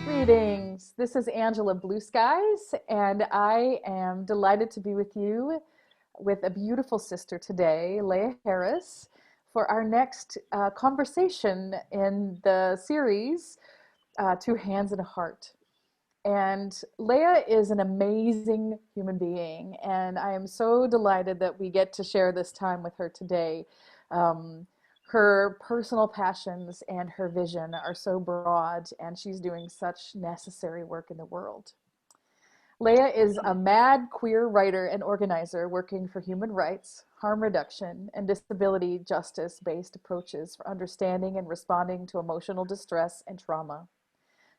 Greetings. This is Angela Blueskies, and I am delighted to be with you with a beautiful sister today, Leah Harris, for our next conversation in the series, Two Hands and a Heart. And Leah is an amazing human being, and I am so delighted that we get to share this time with her today. Um, Her personal passions and her vision are so broad, and she's doing such necessary work in the world. Leah is a mad queer writer and organizer working for human rights, harm reduction, and disability justice based approaches for understanding and responding to emotional distress and trauma.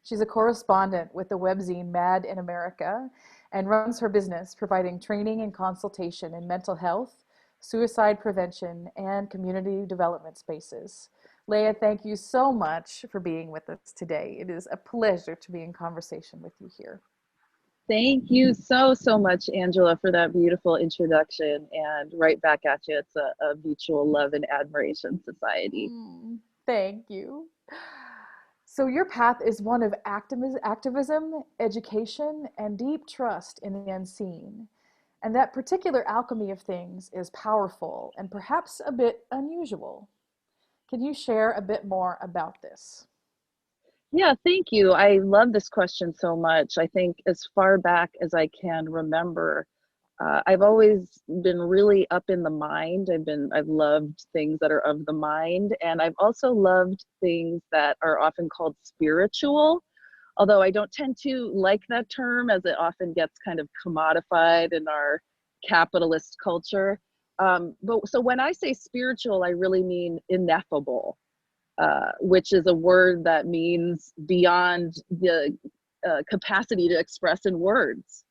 She's a correspondent with the webzine Mad in America and runs her business providing training and consultation in mental health, suicide prevention, and community development spaces. Leah, thank you so much for being with us today. It is a pleasure to be in conversation with you here. Thank you so much, Angela, for that beautiful introduction. And right back at you, it's a mutual love and admiration society. Thank you. So your path is one of activism, education, and deep trust in the unseen. And that particular alchemy of things is powerful and perhaps a bit unusual. Can you share a bit more about this? Yeah, thank you. I love this question so much. I think as far back as I can remember, I've always been really up in the mind. I've loved things that are of the mind, and I've also loved things that are often called spiritual. Although I don't tend to like that term, as it often gets kind of commodified in our capitalist culture. But so when I say spiritual, I really mean ineffable, which is a word that means beyond the capacity to express in words,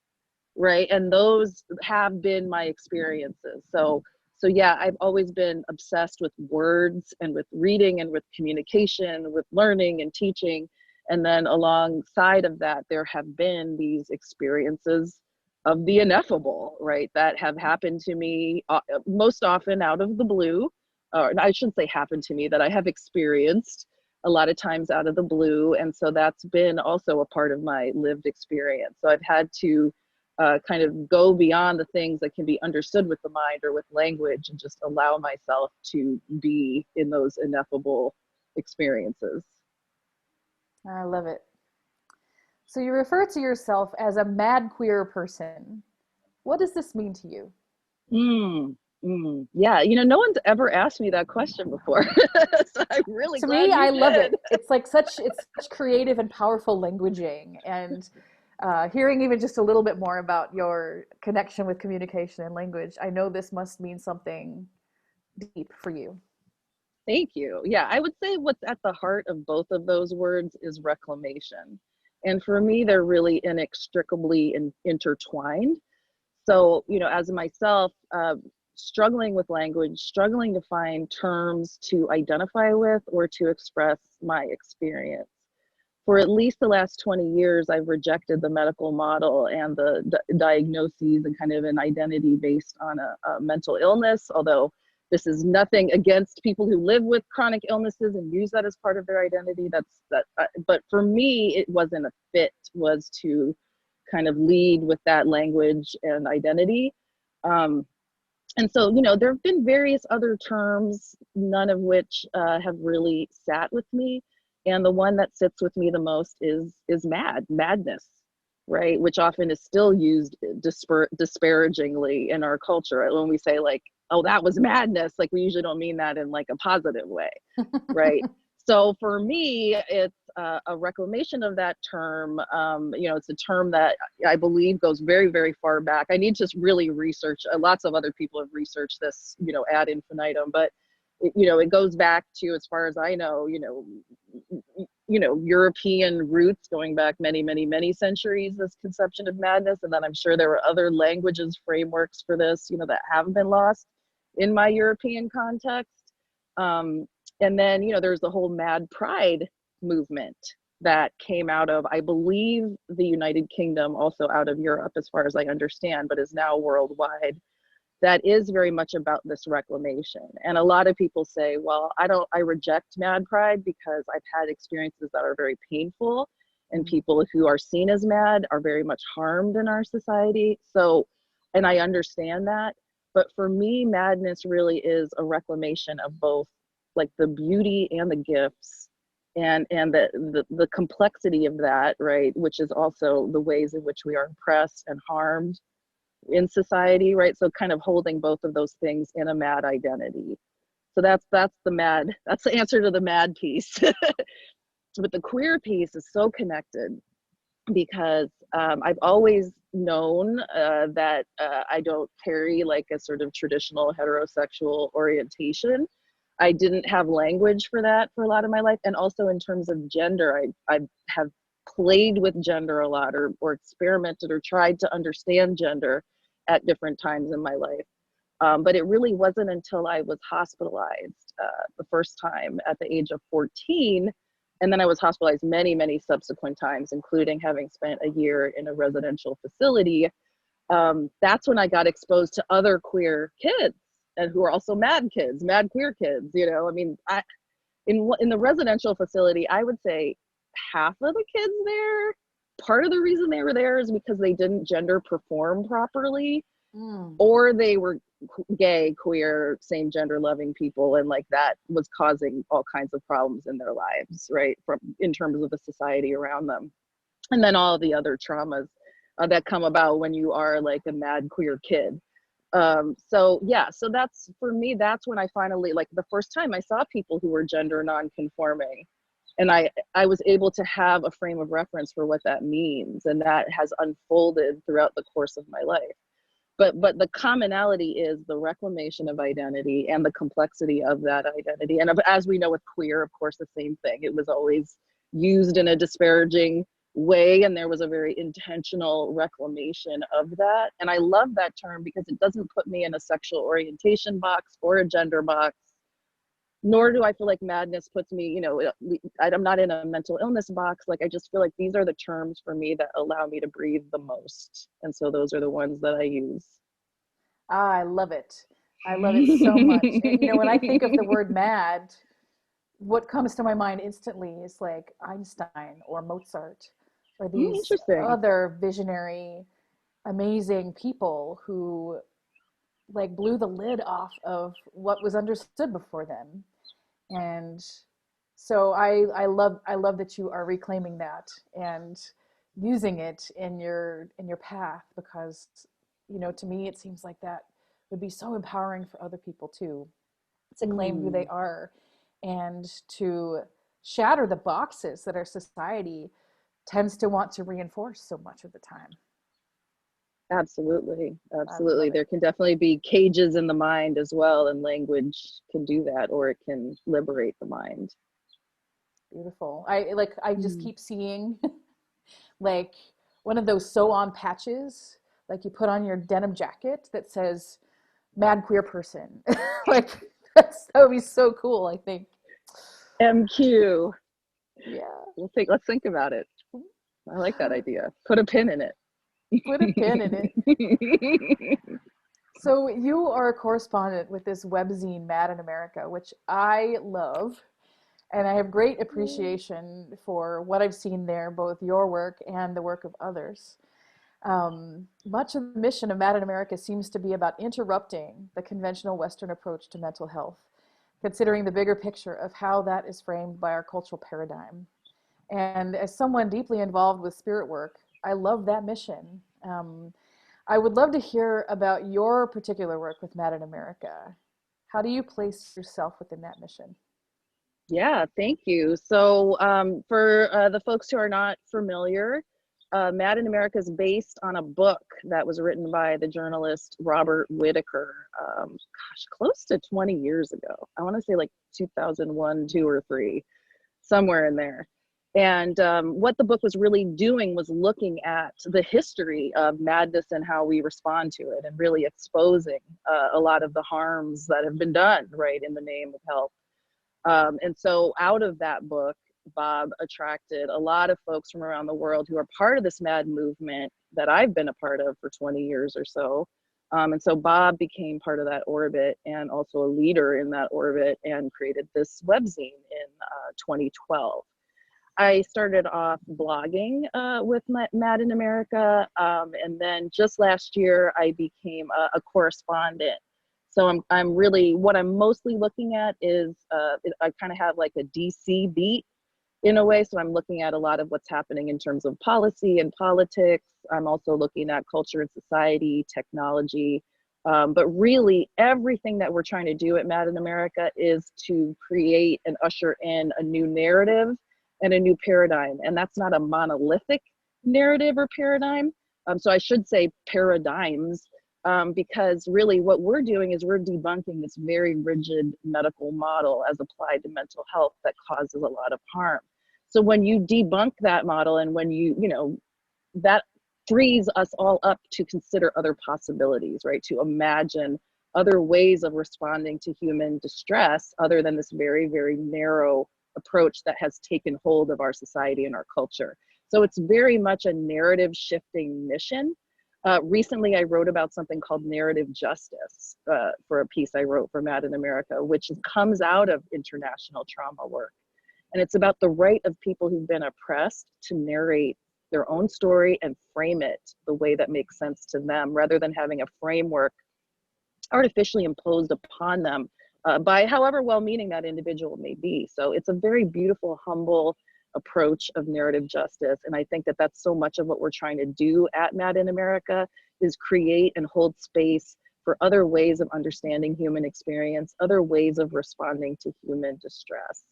right? And those have been my experiences. So yeah, I've always been obsessed with words and with reading and with communication, with learning and teaching. And then alongside of that, there have been these experiences of the ineffable, right? That have happened to me most often out of the blue, or I shouldn't say happened to me, that I have experienced a lot of times out of the blue. And so that's been also a part of my lived experience. So I've had to kind of go beyond the things that can be understood with the mind or with language and just allow myself to be in those ineffable experiences. I love it. So you refer to yourself as a mad queer person. What does this mean to you? Yeah, no one's ever asked me that question before. So I'm really To glad me, you I love did. it. It's such creative and powerful languaging, and hearing even just a little bit more about your connection with communication and language, I know this must mean something deep for you. Thank you. Yeah, I would say what's at the heart of both of those words is reclamation. And for me, they're really inextricably intertwined. So, as myself, struggling with language, struggling to find terms to identify with or to express my experience. For at least the last 20 years, I've rejected the medical model and the diagnoses and kind of an identity based on a mental illness, although this is nothing against people who live with chronic illnesses and use that as part of their identity. But for me, it wasn't a fit, was to kind of lead with that language and identity. And so, there have been various other terms, none of which have really sat with me. And the one that sits with me the most is madness, right? Which often is still used disparagingly in our culture. When we say like, oh, that was madness, like we usually don't mean that in like a positive way, right? So for me, it's a reclamation of that term. It's a term that I believe goes very, very far back. I need to really research. Lots of other people have researched this, ad infinitum, but it goes back to, as far as I know, European roots going back many, many, many centuries, this conception of madness. And then I'm sure there were other languages, frameworks for this, that haven't been lost in my European context. And then, there's the whole mad pride movement, that came out of, I believe, the United Kingdom, also out of Europe, as far as I understand, but is now worldwide, that is very much about this reclamation. And a lot of people say, well, I reject mad pride because I've had experiences that are very painful, and people who are seen as mad are very much harmed in our society. So, and I understand that, but for me, madness really is a reclamation of both, like, the beauty and the gifts, and the complexity of that, right, which is also the ways in which we are oppressed and harmed in society, right? So kind of holding both of those things in a mad identity. So that's the answer to the mad piece. But the queer piece is so connected because I've always known that I don't carry like a sort of traditional heterosexual orientation. I didn't have language for that for a lot of my life. And also in terms of gender, I have played with gender a lot, or experimented or tried to understand gender at different times in my life. But it really wasn't until I was hospitalized the first time at the age of 14. And then I was hospitalized many, many subsequent times, including having spent a year in a residential facility. That's when I got exposed to other queer kids, and who are also mad kids, mad queer kids. You know, I mean, in the residential facility, I would say half of the kids there, part of the reason they were there is because they didn't gender perform properly, or they were gay, queer, same gender loving people, and like that was causing all kinds of problems in their lives, right, from in terms of the society around them. And then all the other traumas that come about when you are like a mad queer kid. So yeah, so that's, for me, that's when I finally, like, the first time I saw people who were gender non-conforming, and I was able to have a frame of reference for what that means, and that has unfolded throughout the course of my life. But the commonality is the reclamation of identity and the complexity of that identity. And as we know with queer, of course, the same thing. It was always used in a disparaging way, and there was a very intentional reclamation of that. And I love that term because it doesn't put me in a sexual orientation box or a gender box, nor do I feel like madness puts me, you know, I'm not in a mental illness box. Like, I just feel like these are the terms for me that allow me to breathe the most. And so those are the ones that I use. Ah, I love it. I love it so much. And you know, when I think of the word mad, what comes to my mind instantly is like Einstein or Mozart or these Interesting. other visionary, amazing people who like blew the lid off of what was understood before them. And so I love that you are reclaiming that and using it in your path, because you know, to me it seems like that would be so empowering for other people too, to claim who they Mm, are and to shatter the boxes that our society tends to want to reinforce so much of the time. absolutely. I Absolutely. love it. There can definitely be cages in the mind as well, and language can do that, or it can liberate the mind. Beautiful. I just Mm. keep seeing like one of those sew on patches like you put on your denim jacket that says mad queer person. Like that would be so cool, I think. MQ. Yeah. Let's think about it. I like that idea. Put a pin in Put a pin in it. it. So you are a correspondent with this webzine Mad in America, which I love. And I have great appreciation for what I've seen there, both your work and the work of others. Much of the mission of Mad in America seems to be about interrupting the conventional Western approach to mental health, considering the bigger picture of how that is framed by our cultural paradigm. And as someone deeply involved with spirit work, I love that mission. I would love to hear about your particular work with Mad in America. How do you place yourself within that mission? Yeah, thank you. So for the folks who are not familiar, Mad in America is based on a book that was written by the journalist Robert Whitaker, close to 20 years ago. I want to say like 2001, 2, or 3, somewhere in there. And what the book was really doing was looking at the history of madness and how we respond to it, and really exposing a lot of the harms that have been done, right, in the name of health. And so out of that book Bob attracted a lot of folks from around the world who are part of this MAD movement that I've been a part of for 20 years or so. And so Bob became part of that orbit and also a leader in that orbit and created this webzine in 2012. I started off blogging with MAD in America, and then just last year I became a correspondent. So I'm really, what I'm mostly looking at is, I kind of have like a DC beat in a way. So I'm looking at a lot of what's happening in terms of policy and politics. I'm also looking at culture and society, technology. But really everything that we're trying to do at MAD in America is to create and usher in a new narrative and a new paradigm. And that's not a monolithic narrative or paradigm. So I should say paradigms, because really what we're doing is we're debunking this very rigid medical model as applied to mental health that causes a lot of harm. So when you debunk that model, and when that frees us all up to consider other possibilities, right? To imagine other ways of responding to human distress other than this very, very narrow approach that has taken hold of our society and our culture. So it's very much a narrative shifting mission. Recently, I wrote about something called narrative justice for a piece I wrote for MAD in America, which comes out of international trauma work. And it's about the right of people who've been oppressed to narrate their own story and frame it the way that makes sense to them, rather than having a framework artificially imposed upon them by however well-meaning that individual may be. So it's a very beautiful, humble approach of narrative justice. And I think that that's so much of what we're trying to do at MAD in America, is create and hold space for other ways of understanding human experience, other ways of responding to human distress.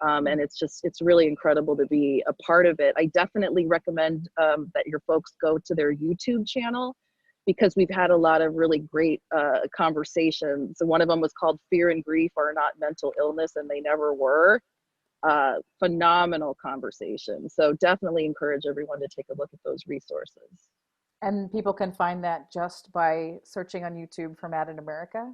And it's really incredible to be a part of it. I definitely recommend that your folks go to their YouTube channel, because we've had a lot of really great conversations. So one of them was called Fear and Grief Are Not Mental Illness, and They Never Were. Phenomenal conversation. So definitely encourage everyone to take a look at those resources. And people can find that just by searching on YouTube for Mad in America?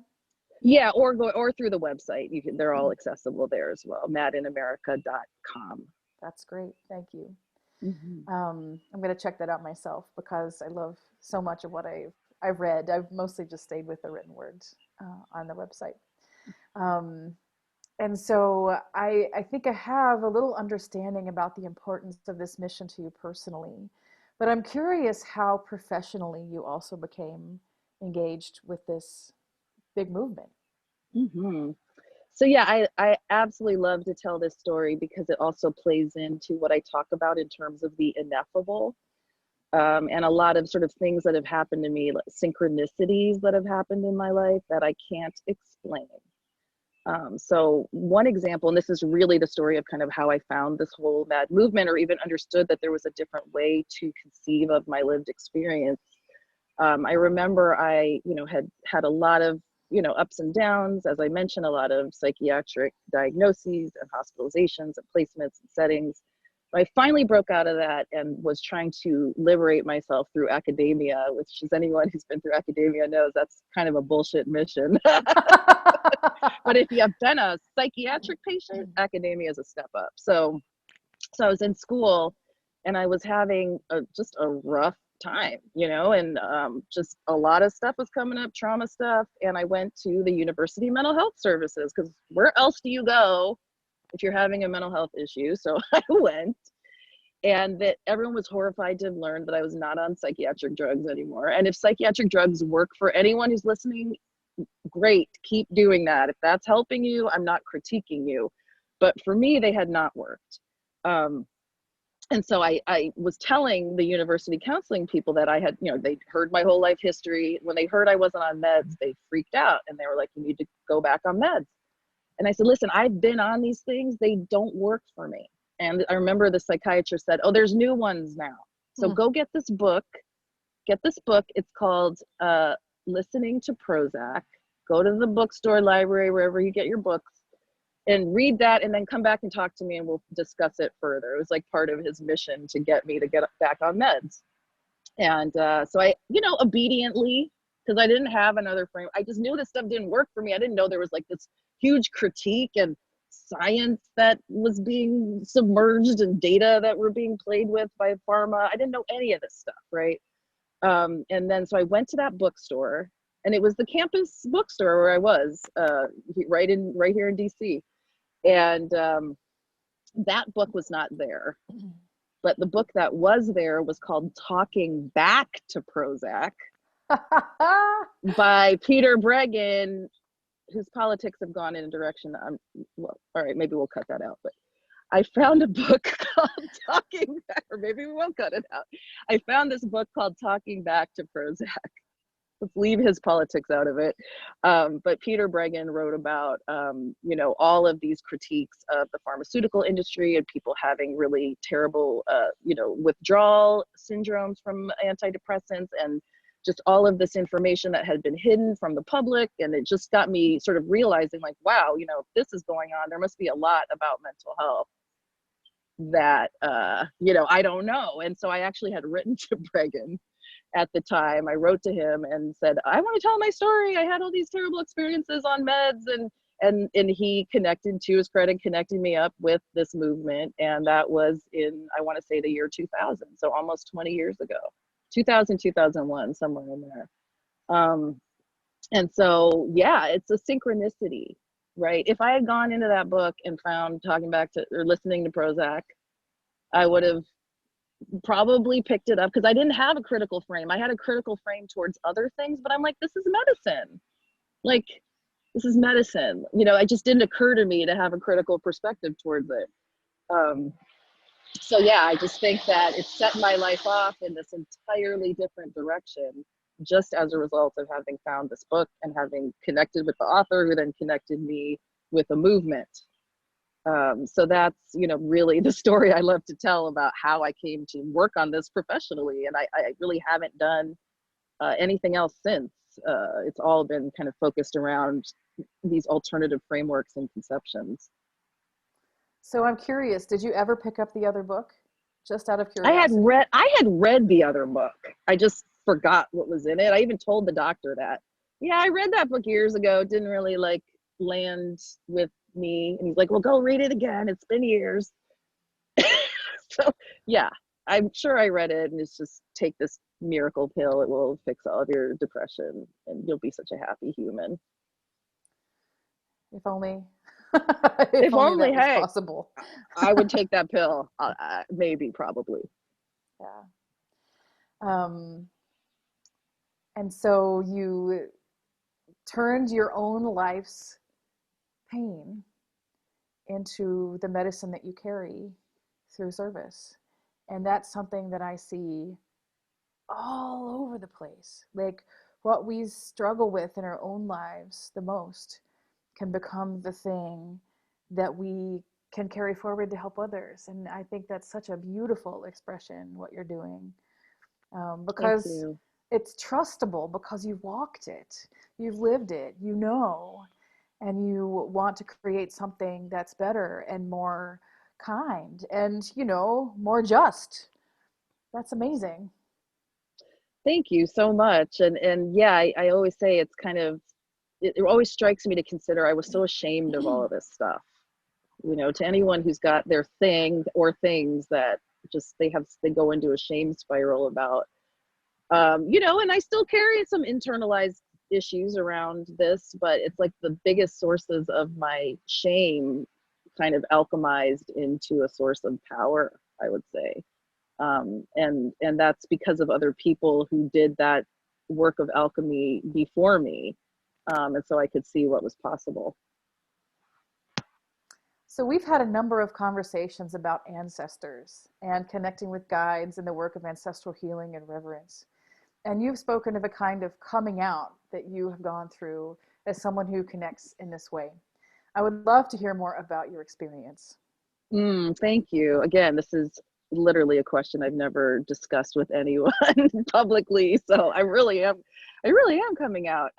Yeah, or through the website. They're all accessible there as well. madinamerica.com. That's great. Thank you. Mm-hmm. I'm going to check that out myself, because I love so much of what I've read. I've mostly just stayed with the written words on the website. And so I think I have a little understanding about the importance of this mission to you personally, but I'm curious how professionally you also became engaged with this big movement. Mm-hmm. So yeah, I absolutely love to tell this story, because it also plays into what I talk about in terms of the ineffable, and a lot of sort of things that have happened to me, like synchronicities that have happened in my life that I can't explain. So one example, and this is really the story of kind of how I found this whole MAD movement, or even understood that there was a different way to conceive of my lived experience. I remember I, had a lot of, ups and downs, as I mentioned, a lot of psychiatric diagnoses and hospitalizations and placements and settings. I finally broke out of that and was trying to liberate myself through academia, which, as anyone who's been through academia knows, that's kind of a bullshit mission. But if you've been a psychiatric patient, academia is a step up. So I was in school and I was having just a rough time, and just a lot of stuff was coming up, trauma stuff. And I went to the University Mental Health Services, because where else do you go if you're having a mental health issue? So I went, and that everyone was horrified to learn that I was not on psychiatric drugs anymore. And if psychiatric drugs work for anyone who's listening, great, keep doing that. If that's helping you, I'm not critiquing you. But for me, they had not worked. And so I was telling the university counseling people that I had, they heard my whole life history. When they heard I wasn't on meds, they freaked out, and they were like, you need to go back on meds. And I said, listen, I've been on these things. They don't work for me. And I remember the psychiatrist said, oh, there's new ones now. So go get this book. It's called Listening to Prozac. Go to the bookstore, library, wherever you get your books, and read that, and then come back and talk to me, and we'll discuss it further. It was like part of his mission to get me to get back on meds. And so I, obediently, because I didn't have another frame, I just knew this stuff didn't work for me. I didn't know there was like this huge critique and science that was being submerged and data that were being played with by pharma. I didn't know any of this stuff, right? And then so I went to that bookstore, and it was the campus bookstore where I was, right here in DC. And that book was not there. But the book that was there was called Talking Back to Prozac by Peter Breggin, whose politics have gone in a direction. Well, all right, maybe we'll cut that out. But I found a book called Talking Back, or maybe we won't cut it out. I found this book called Talking Back to Prozac. Let's leave his politics out of it. But Peter Breggin wrote about, you know, all of these critiques of the pharmaceutical industry and people having really terrible, you know, withdrawal syndromes from antidepressants, and just all of this information that had been hidden from the public. And it just got me sort of realizing, like, wow, you know, if this is going on, there must be a lot about mental health that, you know, I don't know. And so I actually had written to Breggin at the time. I wrote to him and said, I want to tell my story. I had all these terrible experiences on meds, and he connected, to his credit, connected me up with this movement. And that was in, I want to say, the year 2000. So almost 20 years ago, 2000, 2001, somewhere in there. And so, yeah, it's a synchronicity, right? If I had gone into that book and found Talking Back to, or listening to Prozac, I would have probably picked it up, because I didn't have a critical frame. I had a critical frame towards other things, but I'm like, this is medicine. Like, this is medicine. You know, it just didn't occur to me to have a critical perspective towards it. So yeah, I just think that it set my life off in this entirely different direction, just as a result of having found this book and having connected with the author, who then connected me with a movement. So that's, you know, really the story I love to tell about how I came to work on this professionally. And I really haven't done anything else since. It's all been kind of focused around these alternative frameworks and conceptions. So I'm curious, did you ever pick up the other book? Just out of I had curiosity. read the other book. I just forgot what was in it. I even told the doctor that, yeah, I read that book years ago. It didn't really like land with me. And he's like, well, go read it again. It's been years. So yeah, I'm sure I read it, and it's just, take this miracle pill. It will fix all of your depression and you'll be such a happy human. If only, if If only only, that was hey, possible. I would take that pill. Maybe, probably. Yeah. Um, and so you turned your own life's pain into the medicine that you carry through service. And that's something that I see all over the place. Like, what we struggle with in our own lives the most can become the thing that we can carry forward to help others. And I think that's such a beautiful expression, what you're doing, Thank because you. it's trustable, because you've walked it, you've lived it, you know, and you want to create something that's better and more kind and, you know, more just. That's amazing. Thank you so much. And yeah, I always say it's kind of, it always strikes me to consider, I was so ashamed of all of this stuff. You know, to anyone who's got their thing or things that just they go into a shame spiral about, you know, and I still carry some internalized issues around this, but it's like the biggest sources of my shame kind of alchemized into a source of power, I would say. And that's because of other people who did that work of alchemy before me. And so I could see what was possible. So we've had a number of conversations about ancestors and connecting with guides and the work of ancestral healing and reverence. And you've spoken of a kind of coming out that you have gone through as someone who connects in this way. I would love to hear more about your experience. Thank you. Again, this is literally a question I've never discussed with anyone publicly. So I really am coming out.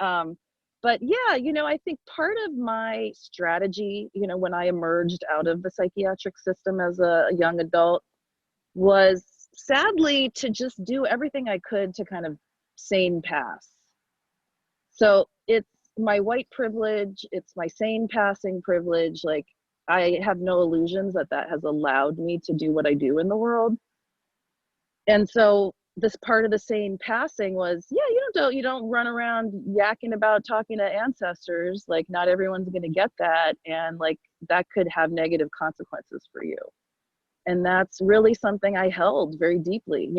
But yeah, you know, I think part of my strategy, you know, when I emerged out of the psychiatric system as a young adult, was sadly to just do everything I could to kind of sane pass. So it's my white privilege, it's my sane passing privilege. Like, I have no illusions that that has allowed me to do what I do in the world. And so this part of the same passing was, yeah, you don't run around yakking about talking to ancestors. Like, not everyone's going to get that, and like that could have negative consequences for you. And that's really something I held very deeply.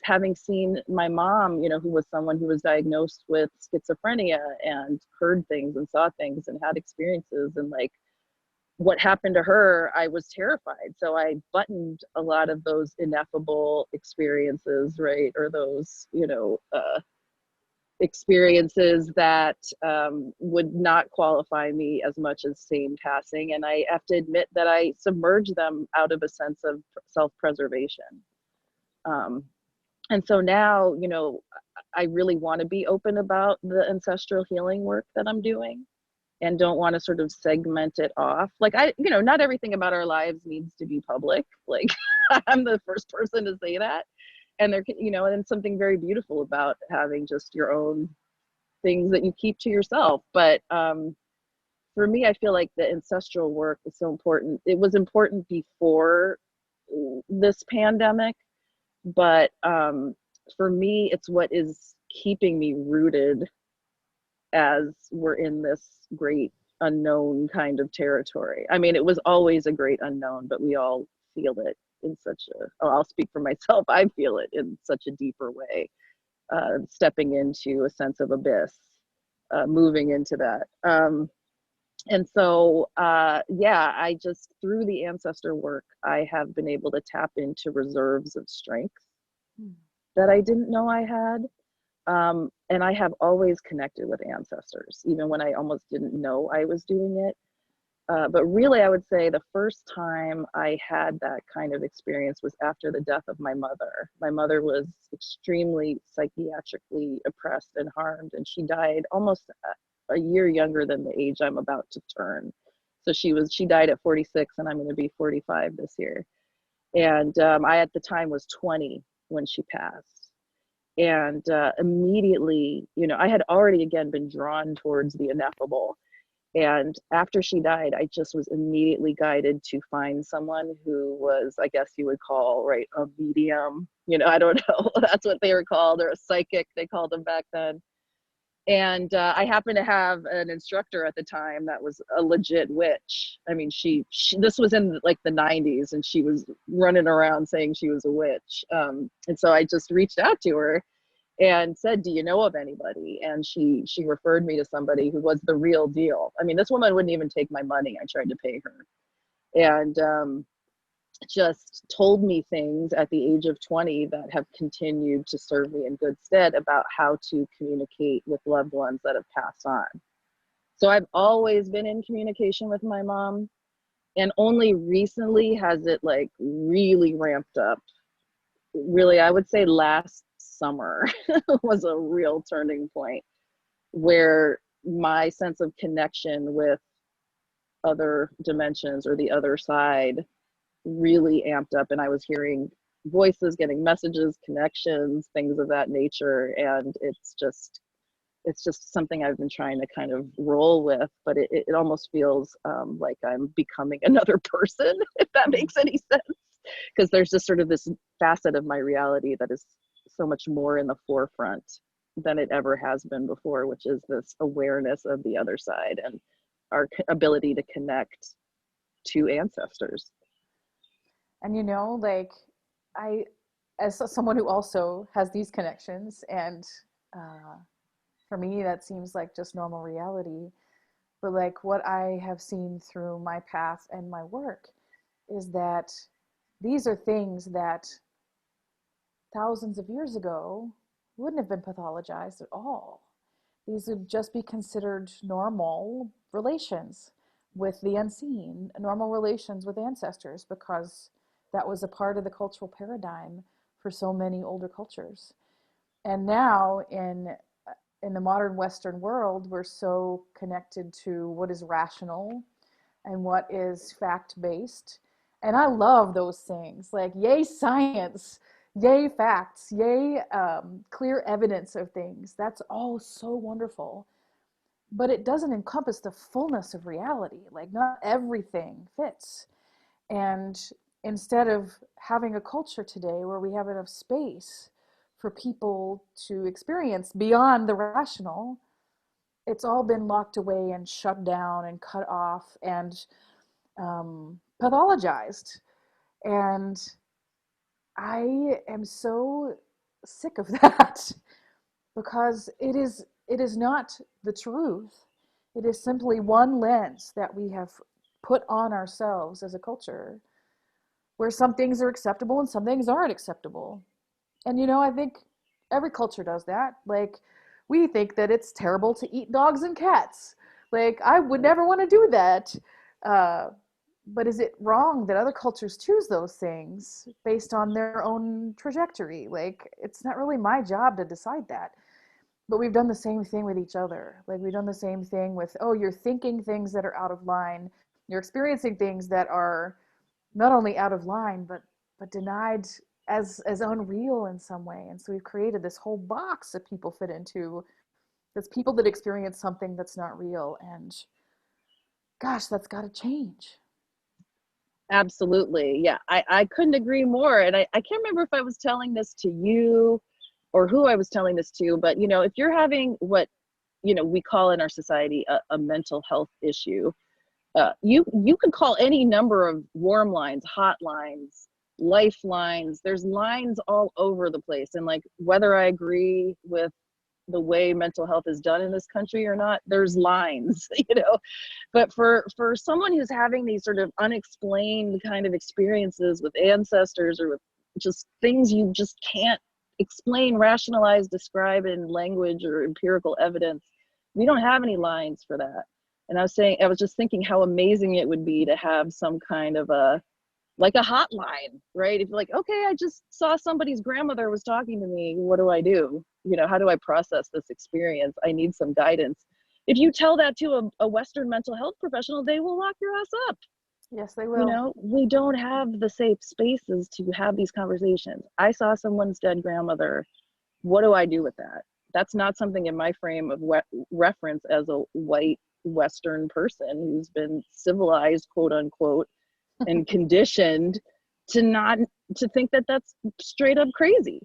Having seen my mom, who was someone who was diagnosed with schizophrenia and heard things and saw things and had experiences, and like what happened to her, I was terrified. So I buttoned a lot of those ineffable experiences, right? Or those, experiences that would not qualify me as much as sane passing. And I have to admit that I submerged them out of a sense of self-preservation. Um, and so now, I really want to be open about the ancestral healing work that I'm doing, and don't want to sort of segment it off. Like, not everything about our lives needs to be public. Like, I'm the first person to say that. And and something very beautiful about having just your own things that you keep to yourself. But for me, I feel like the ancestral work is so important. It was important before this pandemic, but for me, it's what is keeping me rooted as we're in this great unknown kind of territory. I mean, it was always a great unknown, but we all feel it in such I'll speak for myself, I feel it in such a deeper way, stepping into a sense of abyss, moving into that. And so, yeah, I just, through the ancestor work, I have been able to tap into reserves of strength that I didn't know I had. And I have always connected with ancestors, even when I almost didn't know I was doing it. But really, I would say the first time I had that kind of experience was after the death of my mother. My mother was extremely psychiatrically oppressed and harmed, and she died almost a year younger than the age I'm about to turn. So she died at 46, and I'm going to be 45 this year. And I, at the time, was 20 when she passed. And immediately, I had already again been drawn towards the ineffable. And after she died, I just was immediately guided to find someone who was, I guess you would call, right, a medium. I don't know, that's what they were called, or a psychic, they called them back then. And I happened to have an instructor at the time that was a legit witch. I mean, she this was in like the 90s, and she was running around saying she was a witch. And so I just reached out to her and said, do you know of anybody? And she referred me to somebody who was the real deal. I mean, this woman wouldn't even take my money. I tried to pay her. And just told me things at the age of 20 that have continued to serve me in good stead about how to communicate with loved ones that have passed on. So I've always been in communication with my mom, and only recently has it like really ramped up. Really, I would say last summer was a real turning point, where my sense of connection with other dimensions or the other side really amped up, and I was hearing voices, getting messages, connections, things of that nature. And it's just something I've been trying to kind of roll with, but it almost feels like I'm becoming another person, if that makes any sense, because there's just sort of this facet of my reality that is so much more in the forefront than it ever has been before, which is this awareness of the other side and our ability to connect to ancestors. And like, I, as someone who also has these connections, and uh, for me, that seems like just normal reality. But like, what I have seen through my path and my work is that these are things that thousands of years ago wouldn't have been pathologized at all. These would just be considered normal relations with the unseen, normal relations with ancestors, because that was a part of the cultural paradigm for so many older cultures. And now in the modern Western world, we're so connected to what is rational and what is fact based. And I love those things, like, yay, science, yay, facts, yay, clear evidence of things. That's all so wonderful. but it doesn't encompass the fullness of reality. Like, not everything fits. And instead of having a culture today where we have enough space for people to experience beyond the rational, it's all been locked away and shut down and cut off and pathologized. And I am so sick of that because it is not the truth. It is simply one lens that we have put on ourselves as a culture, where some things are acceptable and some things aren't acceptable. And I think every culture does that. Like, we think that it's terrible to eat dogs and cats. Like, I would never want to do that. Uh, but is it wrong that other cultures choose those things based on their own trajectory? Like, it's not really my job to decide that. But we've done the same thing with each other. Like, we've done the same thing with, oh, you're thinking things that are out of line. You're experiencing things that are not only out of line, but denied as unreal in some way. And so we've created this whole box that people fit into. That's people that experience something that's not real. And gosh, that's got to change. Absolutely. Yeah, I couldn't agree more. And I can't remember if I was telling this to you or who I was telling this to, but if you're having what we call in our society a mental health issue, you could call any number of warm lines, hot lines, lifelines. There's lines all over the place. And like, whether I agree with the way mental health is done in this country or not, there's lines, but for someone who's having these sort of unexplained kind of experiences with ancestors, or with just things you just can't explain, rationalize, describe in language or empirical evidence, we don't have any lines for that. And I was just thinking how amazing it would be to have some kind of a hotline, right? If you're like, okay, I just saw somebody's grandmother was talking to me, what do I do? How do I process this experience? I need some guidance. If you tell that to a Western mental health professional, they will lock your ass up. Yes, they will. We don't have the safe spaces to have these conversations. I saw someone's dead grandmother. What do I do with that? That's not something in my frame of reference as a white Western person who's been civilized, quote unquote, and conditioned to think that that's straight up crazy.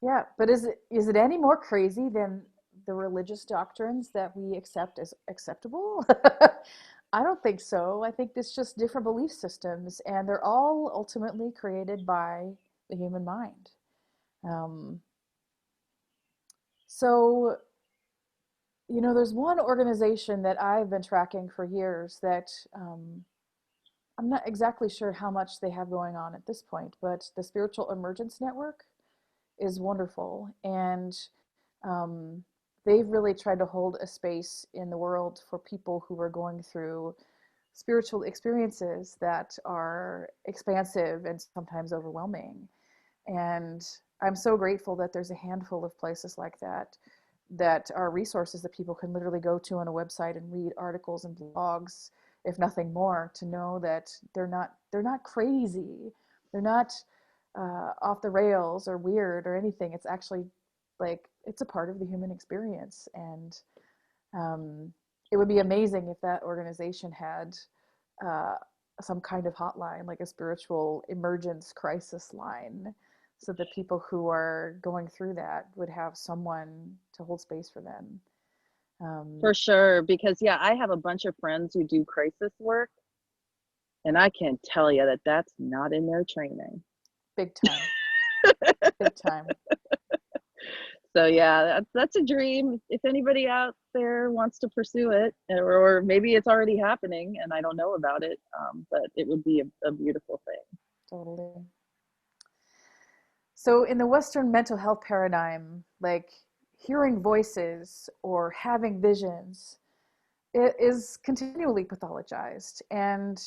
Yeah, but is it any more crazy than the religious doctrines that we accept as acceptable? I don't think so. I think it's just different belief systems, and they're all ultimately created by the human mind. Um, so, there's one organization that I've been tracking for years that I'm not exactly sure how much they have going on at this point, but the Spiritual Emergence Network is wonderful. And um, they've really tried to hold a space in the world for people who are going through spiritual experiences that are expansive and sometimes overwhelming. And I'm so grateful that there's a handful of places like that are resources that people can literally go to on a website and read articles and blogs, if nothing more, to know that they're not crazy, they're not off the rails or weird or anything. It's actually, like, it's a part of the human experience. And um, it would be amazing if that organization had uh, some kind of hotline, like a spiritual emergence crisis line, so that people who are going through that would have someone to hold space for them. For sure, because yeah, I have a bunch of friends who do crisis work, and I can tell you that that's not in their training. Big time. Big time. So yeah, that's a dream. If anybody out there wants to pursue it, or maybe it's already happening and I don't know about it, but it would be a beautiful thing. Totally. So in the Western mental health paradigm, like, hearing voices or having visions, it is continually pathologized. And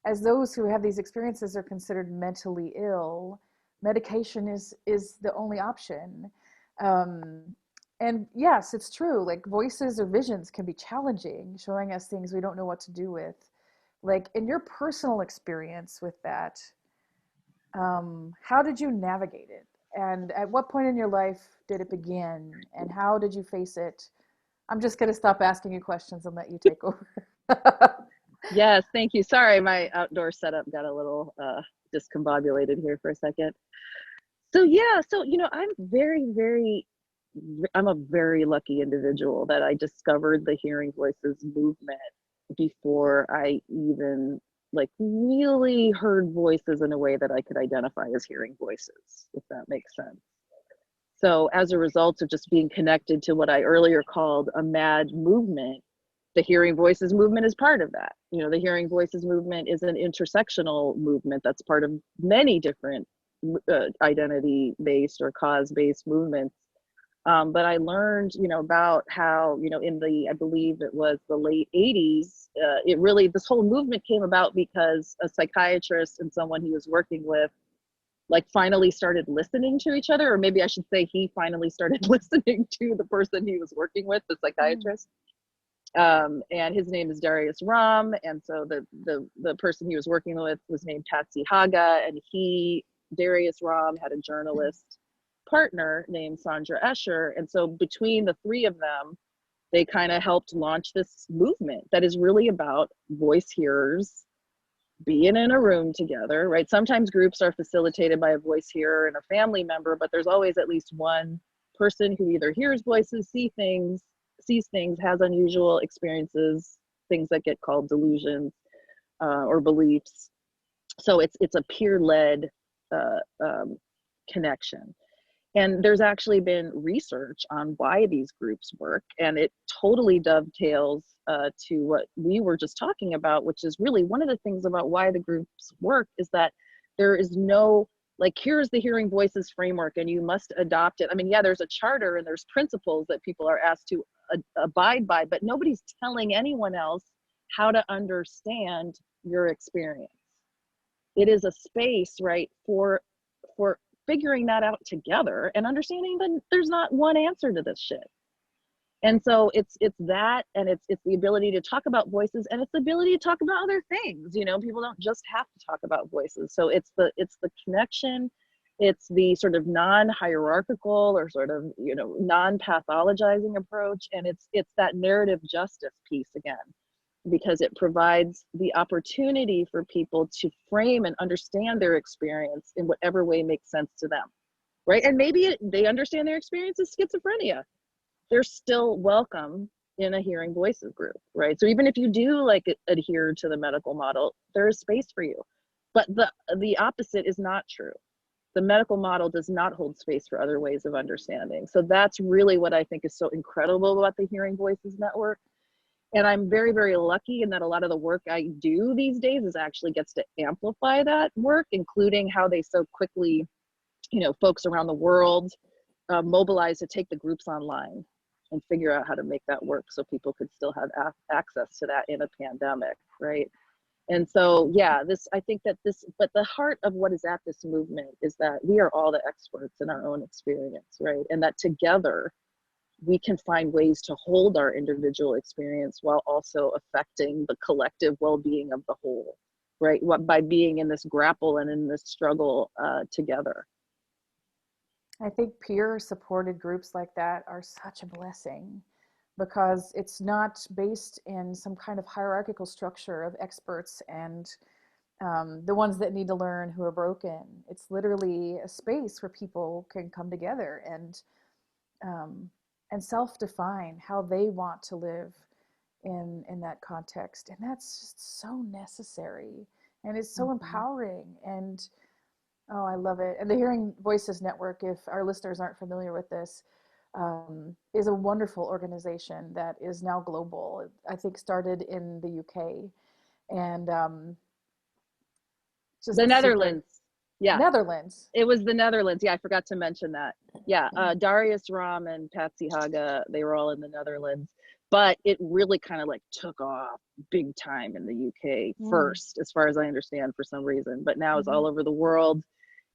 as those who have these experiences are considered mentally ill, medication is the only option. Um, and yes, it's true. Like, voices or visions can be challenging, showing us things we don't know what to do with. Like, in your personal experience with that, how did you navigate it? And at what point in your life did it begin? And how did you face it I'm just going to stop asking you questions and let you take over. Yes, thank you. Sorry, my outdoor setup got a little discombobulated here for a second. So yeah, so I'm a very lucky individual that I discovered the Hearing Voices movement before I even like really heard voices in a way that I could identify as hearing voices, if that makes sense. So as a result of just being connected to what I earlier called a mad movement, the Hearing Voices movement is part of that. The Hearing Voices movement is an intersectional movement that's part of many different identity-based or cause-based movements. But I learned, about how, I believe it was the late 80s, this whole movement came about because a psychiatrist and someone he was working with like finally started listening to each other, or maybe I should say he finally started listening to the person he was working with, the psychiatrist. And his name is Darius Ram, and so the person he was working with was named Patsy Haga, and Darius Ram had a journalist partner named Sandra Escher, and so between the three of them, they kind of helped launch this movement that is really about voice hearers being in a room together, right? Sometimes groups are facilitated by a voice hearer and a family member, but there's always at least one person who either hears voices, sees things, has unusual experiences, things that get called delusions or beliefs. So it's a peer-led connection. And there's actually been research on why these groups work, and it totally dovetails to what we were just talking about, which is really one of the things about why the groups work is that there is no, like, here's the Hearing Voices framework and you must adopt it. I mean, yeah, there's a charter and there's principles that people are asked to abide by, but nobody's telling anyone else how to understand your experience. It is a space, right, for figuring that out together and understanding that there's not one answer to this shit. And so it's that, and it's the ability to talk about voices, and it's the ability to talk about other things. People don't just have to talk about voices. So it's the connection, it's the sort of non-hierarchical or sort of non-pathologizing approach, and it's that narrative justice piece again, because it provides the opportunity for people to frame and understand their experience in whatever way makes sense to them, right? And maybe they understand their experience as schizophrenia. They're still welcome in a Hearing Voices group, right? So even if you do like adhere to the medical model, there is space for you. But the opposite is not true. The medical model does not hold space for other ways of understanding. So that's really what I think is so incredible about the Hearing Voices Network. And I'm very, very lucky in that a lot of the work I do these days is actually gets to amplify that work, including how they so quickly, folks around the world mobilize to take the groups online and figure out how to make that work so people could still have access to that in a pandemic, right? And so, yeah, but the heart of what is at this movement is that we are all the experts in our own experience, right? And that together, we can find ways to hold our individual experience while also affecting the collective well-being of the whole, right? By being in this grapple and in this struggle together. I think peer supported groups like that are such a blessing because it's not based in some kind of hierarchical structure of experts and the ones that need to learn who are broken. It's literally a space where people can come together um, and self-define how they want to live in that context, and that's just so necessary, and it's so empowering. And oh, I love it. And the Hearing Voices Network, if our listeners aren't familiar with this, is a wonderful organization that is now global. I think started in the UK, and The just super. Netherlands. Yeah, Netherlands. it was the Netherlands. Yeah, I forgot to mention that. Yeah, Darius Ram and Patsy Haga, they were all in the Netherlands. But it really kind of like took off big time in the UK first, as far as I understand, for some reason. But now it's all over the world.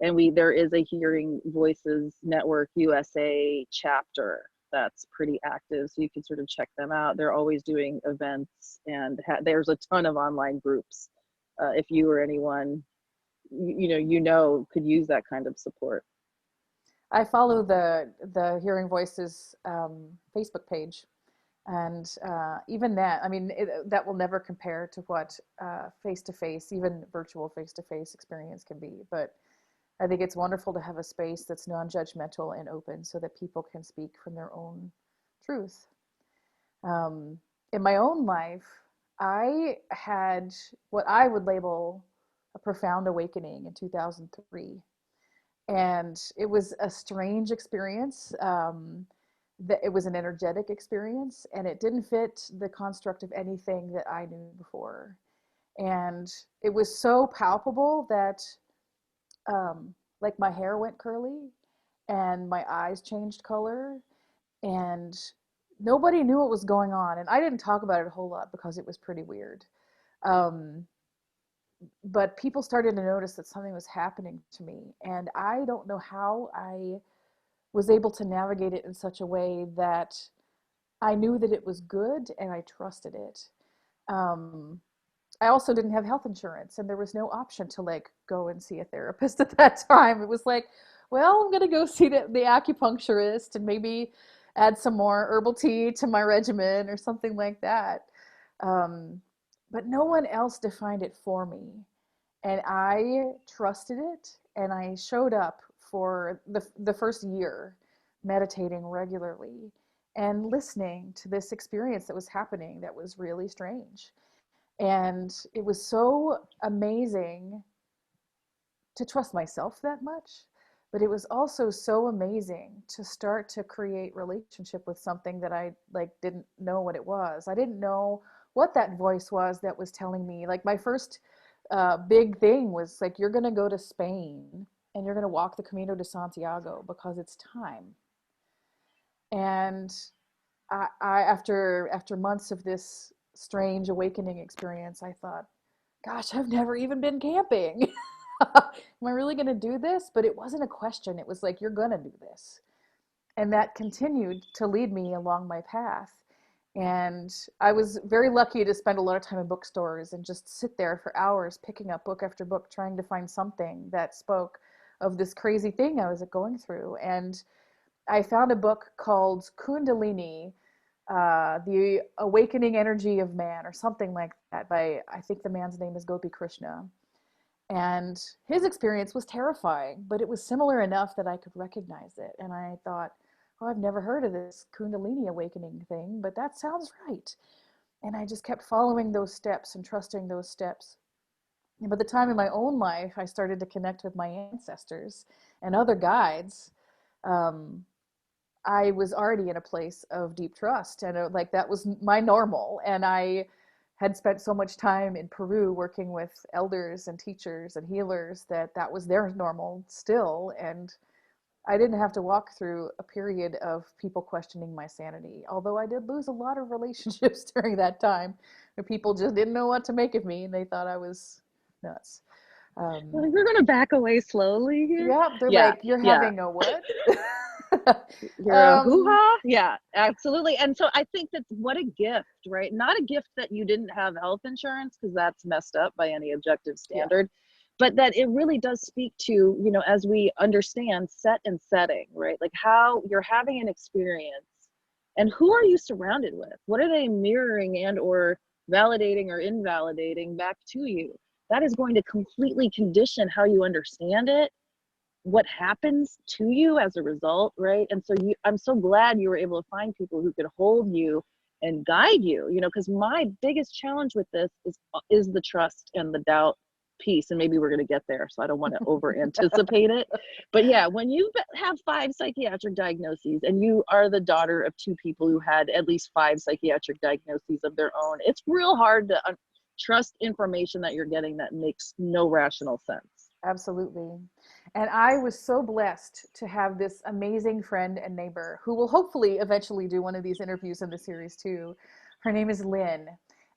And there is a Hearing Voices Network USA chapter that's pretty active. So you can sort of check them out. They're always doing events, and there's a ton of online groups. If you or anyone could use that kind of support. I follow the Hearing Voices Facebook page, And even that, I mean, that will never compare to what face to face, even virtual face to face experience can be. But I think it's wonderful to have a space that's non judgmental and open so that people can speak from their own truth. Um, in my own life, I had what I would label a profound awakening in 2003. And it was a strange experience. That it was an energetic experience, and it didn't fit the construct of anything that I knew before. And it was so palpable that, like, my hair went curly, and my eyes changed color, and nobody knew what was going on. And I didn't talk about it a whole lot because it was pretty weird. Um, but people started to notice that something was happening to me, and I don't know how I was able to navigate it in such a way that I knew that it was good and I trusted it. Um, I also didn't have health insurance, and there was no option to like go and see a therapist at that time. It was like, well, I'm gonna go see the acupuncturist and maybe add some more herbal tea to my regimen or something like that. Um, but no one else defined it for me, and I trusted it, and I showed up for the first year meditating regularly and listening to this experience that was happening that was really strange. And it was so amazing to trust myself that much, but it was also so amazing to start to create relationship with something that I like didn't know what it was. I didn't know what that voice was that was telling me. Like, my first big thing was like, you're going to go to Spain and you're going to walk the Camino de Santiago because it's time. And after months of this strange awakening experience, I thought, gosh, I've never even been camping. Am I really going to do this? But it wasn't a question. It was like, you're going to do this. And that continued to lead me along my path. And I was very lucky to spend a lot of time in bookstores and just sit there for hours picking up book after book, trying to find something that spoke of this crazy thing I was going through. And I found a book called Kundalini, The Awakening Energy of Man, or something like that, by, I think the man's name is Gopi Krishna. And his experience was terrifying, but it was similar enough that I could recognize it. And I thought, oh, I've never heard of this Kundalini awakening thing, but that sounds right. And I just kept following those steps and trusting those steps. And by the time in my own life I started to connect with my ancestors and other guides, um, I was already in a place of deep trust, and like, that was my normal. And I had spent so much time in Peru working with elders and teachers and healers that that was their normal still. And I didn't have to walk through a period of people questioning my sanity, although I did lose a lot of relationships during that time where people just didn't know what to make of me and they thought I was nuts. Like, Um, we're gonna back away slowly here. yeah, they're Yeah, like, you're yeah. having a what? You're a um, hoo-ha. Yeah, absolutely. And so I think that's what a gift, right? Not a gift that you didn't have health insurance, because that's messed up by any objective yeah, standard, but that it really does speak to, as we understand set and setting, right? Like, how you're having an experience, and who are you surrounded with? What are they mirroring and or validating or invalidating back to you? That is going to completely condition how you understand it, what happens to you as a result, right? And so I'm so glad you were able to find people who could hold you and guide you, because my biggest challenge with this is the trust and the doubt piece. And maybe we're going to get there, so I don't want to over anticipate it. But yeah, when you have 5 psychiatric diagnoses and you are the daughter of 2 people who had at least 5 psychiatric diagnoses of their own, it's real hard to trust information that you're getting that makes no rational sense. absolutely. And I was so blessed to have this amazing friend and neighbor who will hopefully eventually do one of these interviews in the series too. Her name is Lynn,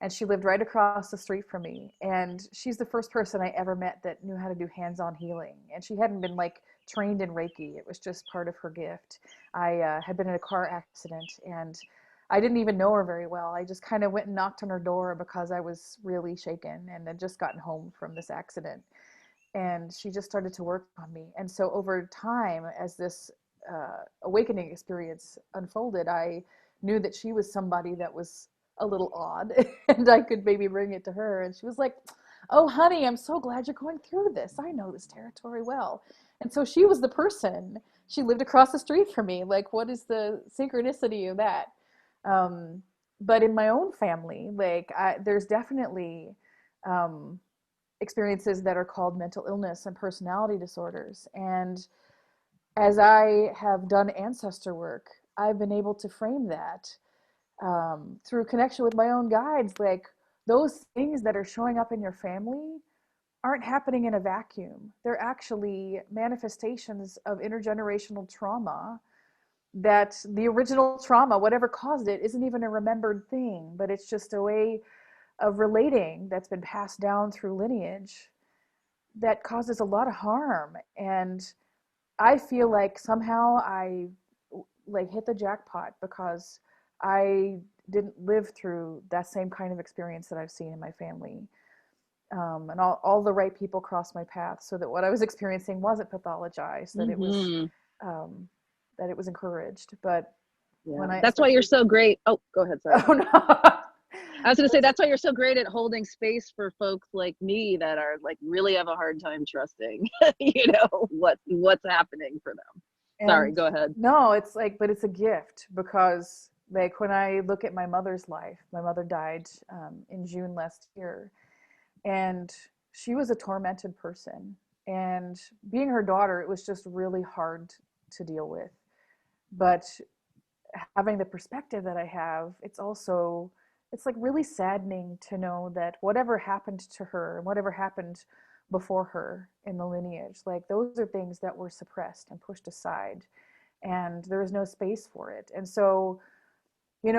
and she lived right across the street from me. And she's the first person I ever met that knew how to do hands-on healing. And she hadn't been like trained in Reiki; it was just part of her gift. I had been in a car accident, and I didn't even know her very well. I just kind of went and knocked on her door because I was really shaken and had just gotten home from this accident. And she just started to work on me. And so over time, as this awakening experience unfolded, I knew that she was somebody that was a little odd and I could maybe bring it to her. And she was like, "Oh, honey, I'm so glad you're going through this. I know this territory well." And so she was the person. She lived across the street from me. Like, what is the synchronicity of that? Um, but in my own family, like, there's definitely um, experiences that are called mental illness and personality disorders. And as I have done ancestor work, I've been able to frame that through connection with my own guides. Like, those things that are showing up in your family aren't happening in a vacuum. They're actually manifestations of intergenerational trauma, that the original trauma, whatever caused it, isn't even a remembered thing, but it's just a way of relating that's been passed down through lineage that causes a lot of harm. And I feel like somehow I like hit the jackpot because I didn't live through that same kind of experience that I've seen in my family. And all the right people crossed my path so that what I was experiencing wasn't pathologized, Mm-hmm. um, that it was encouraged. But Yeah. when I, That's why you're especially, so great. Oh, go ahead. Sorry. oh no, I was going to say, that's why you're so great at holding space for folks like me that are like really have a hard time trusting, what's happening for them. Sorry, and go ahead. no, it's like, but it's a gift because like when I look at my mother's life, my mother died in June last year, and she was a tormented person. And being her daughter, it was just really hard to deal with. But having the perspective that I have, it's like really saddening to know that whatever happened to her and whatever happened before her in the lineage, like those are things that were suppressed and pushed aside, and there was no space for it. And so,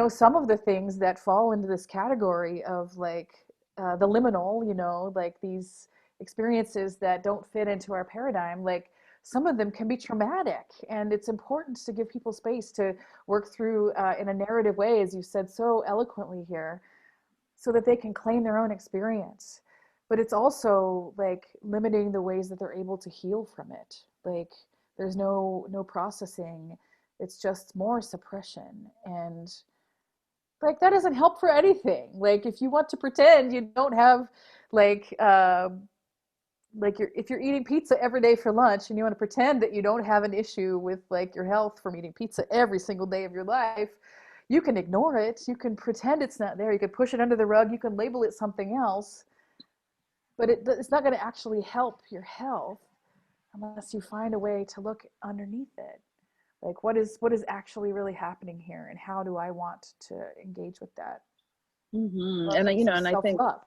some of the things that fall into this category of like the liminal, like these experiences that don't fit into our paradigm, like some of them can be traumatic. And it's important to give people space to work through in a narrative way, as you said so eloquently here, so that they can claim their own experience. But it's also like limiting the ways that they're able to heal from it. Like there's no processing. It's just more suppression. And like that doesn't help for anything. Like if you want to pretend you don't have like if you're eating pizza every day for lunch and you want to pretend that you don't have an issue with like your health from eating pizza every single day of your life, you can ignore it, you can pretend it's not there, you can push it under the rug, you can label it something else, but it's not going to actually help your health unless you find a way to look underneath it. Like what is actually really happening here, and how do I want to engage with that? Mm-hmm. Love and some And I think, self-love.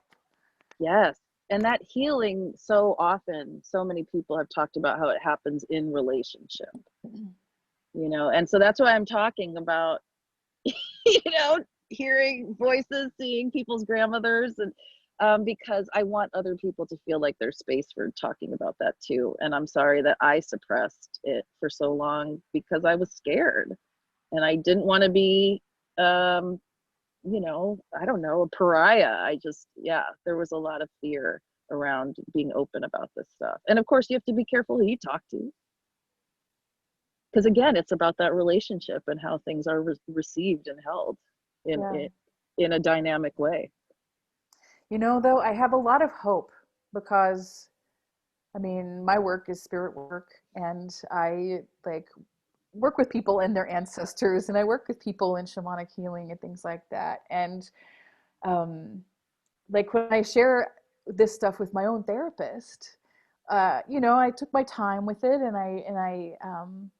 yes. And that healing, so often, so many people have talked about how it happens in relationship, and so that's why I'm talking about, hearing voices, seeing people's grandmothers, and because I want other people to feel like there's space for talking about that too. And I'm sorry that I suppressed it for so long because I was scared and I didn't want to be, I don't know, a pariah. Yeah, there was a lot of fear around being open about this stuff. And of course, you have to be careful who you talk to. Because again, it's about that relationship and how things are received and held in, Yeah. in in a dynamic way. Though I have a lot of hope because I mean, my work is spirit work, and I like work with people and their ancestors, and I work with people in shamanic healing and things like that. And um, like when I share this stuff with my own therapist, I took my time with it, and I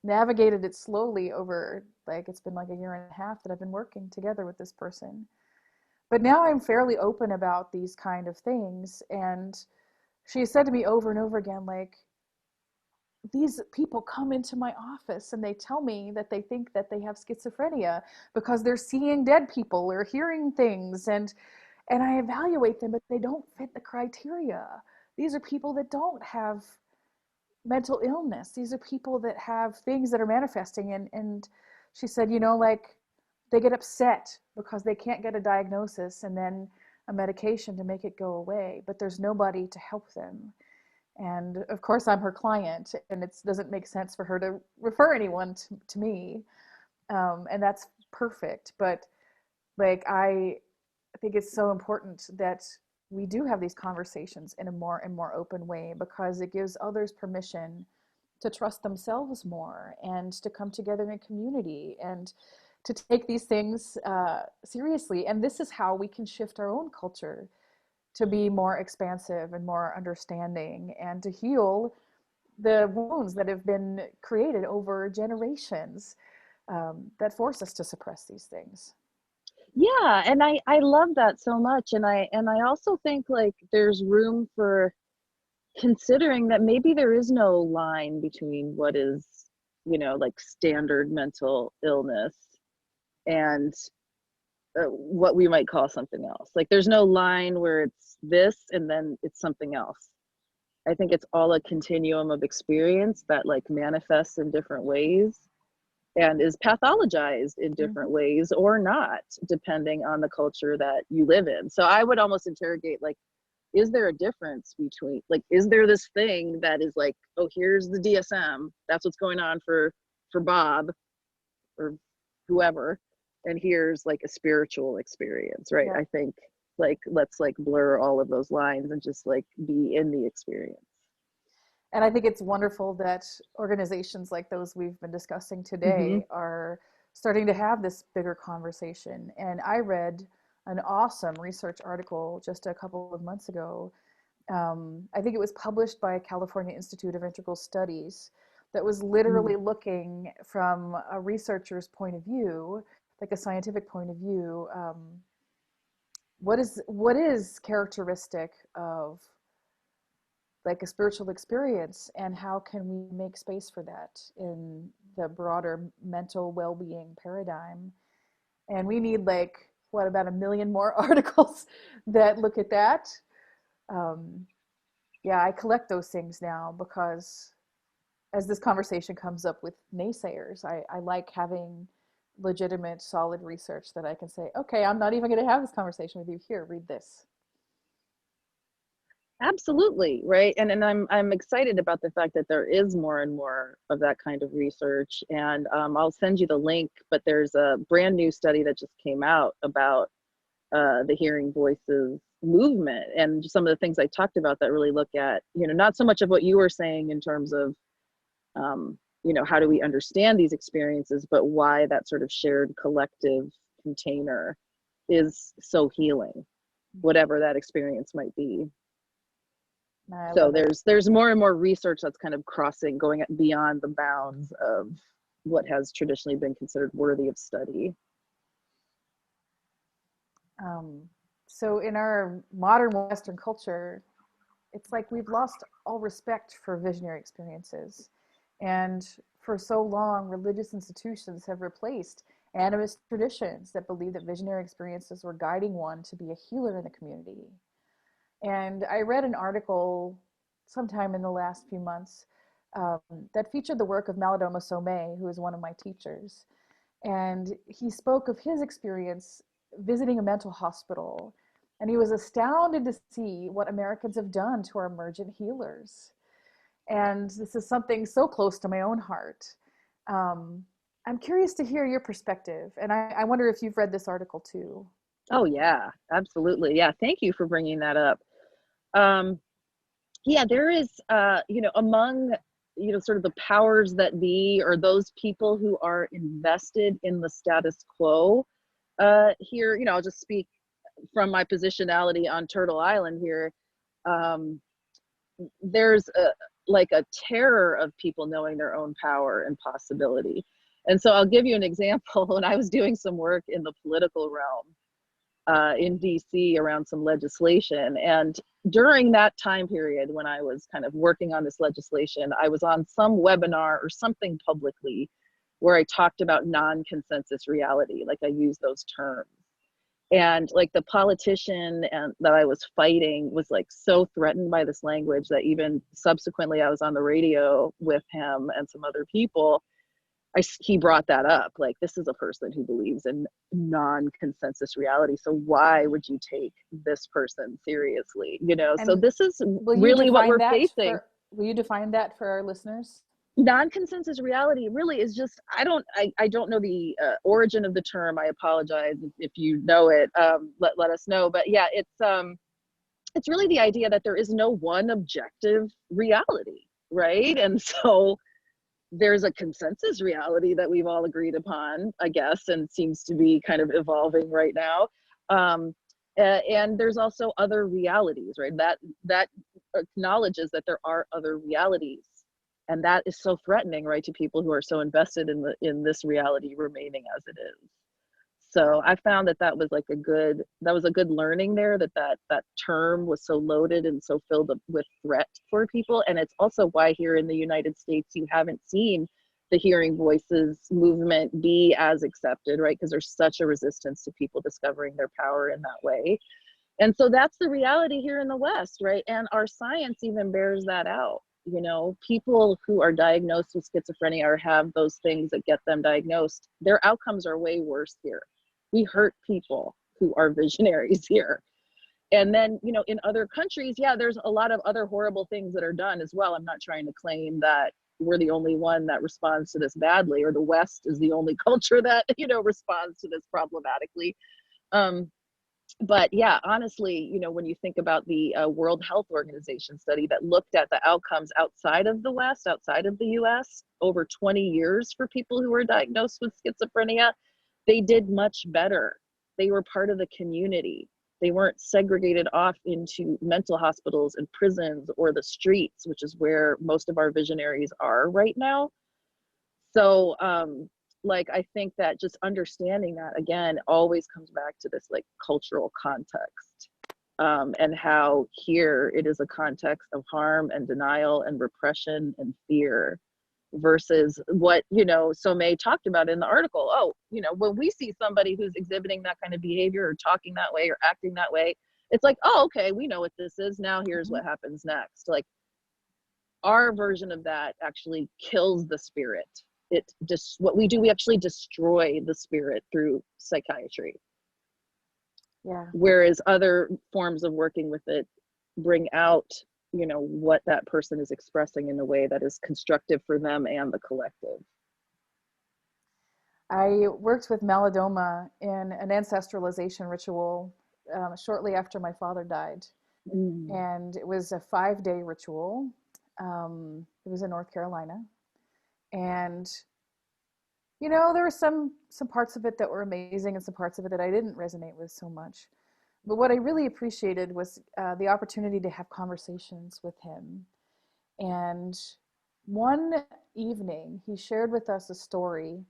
navigated it slowly over, like it's been like a year and a half that I've been working together with this person. But now I'm fairly open about these kind of things, and she said to me over and over again, like, these people come into my office and they tell me that they think that they have schizophrenia because they're seeing dead people or hearing things, and I evaluate them, but they don't fit the criteria. These are people that don't have mental illness. These are people that have things that are manifesting, and she said, like they get upset because they can't get a diagnosis and then a medication to make it go away, but there's nobody to help them. And of course, I'm her client, and it doesn't make sense for her to refer anyone to me. And that's perfect, but like I think it's so important that we do have these conversations in a more and more open way, because it gives others permission to trust themselves more and to come together in community and to take these things seriously. And this is how we can shift our own culture to be more expansive and more understanding, and to heal the wounds that have been created over generations that force us to suppress these things. Yeah, and I love that so much, and I also think like there's room for considering that maybe there is no line between what is, like standard mental illness and what we might call something else. Like there's no line where it's this and then it's something else. I think it's all a continuum of experience that like manifests in different ways and is pathologized in different Mm-hmm. ways or not, depending on the culture that you live in. So I would almost interrogate, like, is there a difference between, like, is there this thing that is like, oh, here's the DSM, that's what's going on for Bob or whoever, and here's like a spiritual experience, right? Yeah. I think like let's like blur all of those lines and just like be in the experience. And I think it's wonderful that organizations like those we've been discussing Mm-hmm. today are starting to have this bigger conversation. And I read an awesome research article just a couple of months ago. I think it was published by California Institute of Integral Studies, that was literally looking from a researcher's point of view, like a scientific point of view, what is characteristic of like a spiritual experience, and how can we make space for that in the broader mental well-being paradigm. And we need like what, about a million more articles that look at that. um, yeah, I collect those things now because as this conversation comes up with naysayers, I like having legitimate solid research that I can say, okay, I'm not even going to have this conversation with you, here, read this. Absolutely, right. And I'm excited about the fact that there is more and more of that kind of research. And I'll send you the link, but there's a brand new study that just came out about the Hearing Voices movement and some of the things I talked about that really look at, not so much of what you were saying in terms of, how do we understand these experiences, but why that sort of shared collective container is so healing, whatever that experience might be. I So love it. there's more and more research that's kind of going beyond the bounds of what has traditionally been considered worthy of study. Um, so in our modern Western culture, it's like we've lost all respect for visionary experiences. And for so long, religious institutions have replaced animist traditions that believe that visionary experiences were guiding one to be a healer in the community. And I read an article sometime in the last few months um, that featured the work of Malidoma Somé, who is one of my teachers. And he spoke of his experience visiting a mental hospital. And he was astounded to see what Americans have done to our emergent healers. And this is something so close to my own heart. Um, I'm curious to hear your perspective. And I wonder if you've read this article too. Oh yeah, absolutely. Yeah, thank you for bringing that up. Um, yeah, there is, among, sort of the powers that be, or those people who are invested in the status quo here, I'll just speak from my positionality on Turtle Island here. Um, there's like a terror of people knowing their own power and possibility. And so I'll give you an example. When I was doing some work in the political realm, in DC around some legislation. And during that time period, when I was kind of working on this legislation, I was on some webinar or something publicly where I talked about non-consensus reality, like I use those terms. And like the politician and that I was fighting was like so threatened by this language that even subsequently I was on the radio with him and some other people. He brought that up, like, this is a person who believes in non-consensus reality, so why would you take this person seriously, so And this is will you really what define we're that facing. for will you define that for our listeners? Non-consensus reality really is just, I don't know the origin of the term. I apologize if you know it. Let us know. But yeah, it's really the idea that there is no one objective reality, right? And so there's a consensus reality that we've all agreed upon, I guess, and seems to be kind of evolving right now. And there's also other realities, right? That acknowledges that there are other realities, and that is so threatening, right, to people who are so invested in this reality remaining as it is. So I found that that was like a good learning there, that term was so loaded and so filled up with threat for people. And it's also why here in the United States you haven't seen the hearing voices movement be as accepted, right? Because there's such a resistance to people discovering their power in that way. And so that's the reality here in the West, right? And our science even bears that out. You know, people who are diagnosed with schizophrenia or have those things that get them diagnosed, their outcomes are way worse here. We hurt people who are visionaries here. And then, you know, in other countries, yeah, there's a lot of other horrible things that are done as well. I'm not trying to claim that we're the only one that responds to this badly, or the West is the only culture that, you know, responds to this problematically. Um, but yeah, honestly, you know, when you think about the World Health Organization study that looked at the outcomes outside of the West, outside of the US, over 20 years for people who were diagnosed with schizophrenia, they did much better. They were part of the community. They weren't segregated off into mental hospitals and prisons or the streets, which is where most of our visionaries are right now. So like, I think that just understanding that, again, always comes back to this like cultural context, and how here it is a context of harm and denial and repression and fear, versus what, you know, Somé talked about in the article. Oh, you know, when we see somebody who's exhibiting that kind of behavior or talking that way or acting that way, it's like, oh, okay, we know what this is. Now here's what happens next. Like, our version of that actually kills the spirit. It just, what we do, we actually destroy the spirit through psychiatry. Yeah. Whereas other forms of working with it bring out, you know, what that person is expressing in a way that is constructive for them and the collective. I worked with Malidoma in an ancestralization ritual shortly after my father died. Mm. And it was a 5-day ritual. It was in North Carolina. And, you know, there were some parts of it that were amazing and some parts of it that I didn't resonate with so much. But what I really appreciated was the opportunity to have conversations with him. And one evening, he shared with us a story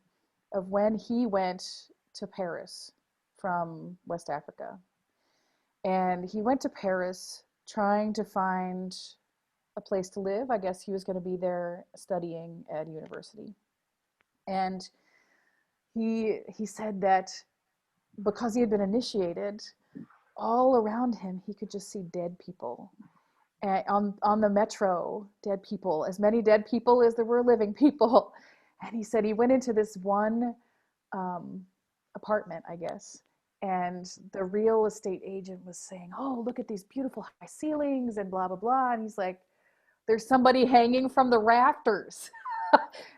of when he went to Paris from West Africa. And he went to Paris trying to find a place to live. I guess he was going to be there studying at university. And he said that because he had been initiated, all around him he could just see dead people. And on the metro, dead people, as many dead people as there were living people. And he said he went into this one um, apartment, I guess. And the real estate agent was saying, "Oh, look at these beautiful high ceilings and blah, blah, blah." And he's like, "There's somebody hanging from the rafters."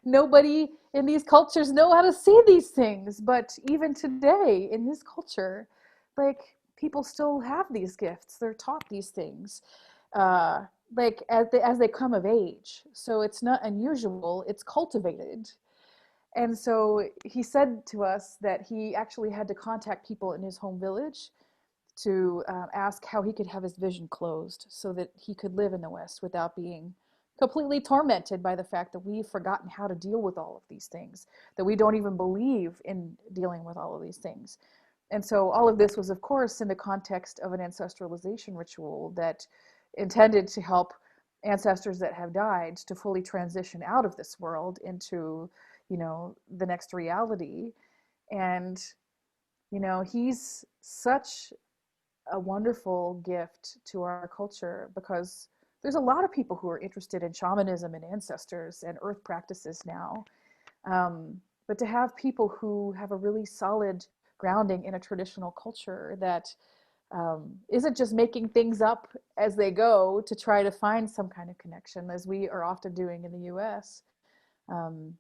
Nobody in these cultures know how to see these things. But even today, in this culture, like, people still have these gifts. They're taught these things. Like as they come of age. So it's not unusual, it's cultivated. And so he said to us that he actually had to contact people in his home village to ask how he could have his vision closed so that he could live in the West without being completely tormented by the fact that we've forgotten how to deal with all of these things, that we don't even believe in dealing with all of these things. And so all of this was, of course, in the context of an ancestralization ritual that intended to help ancestors that have died to fully transition out of this world into, you know, the next reality. And, you know, he's such a wonderful gift to our culture because there's a lot of people who are interested in shamanism and ancestors and earth practices now. But to have people who have a really solid grounding in a traditional culture that isn't just making things up as they go to try to find some kind of connection, as we are often doing in the US, um,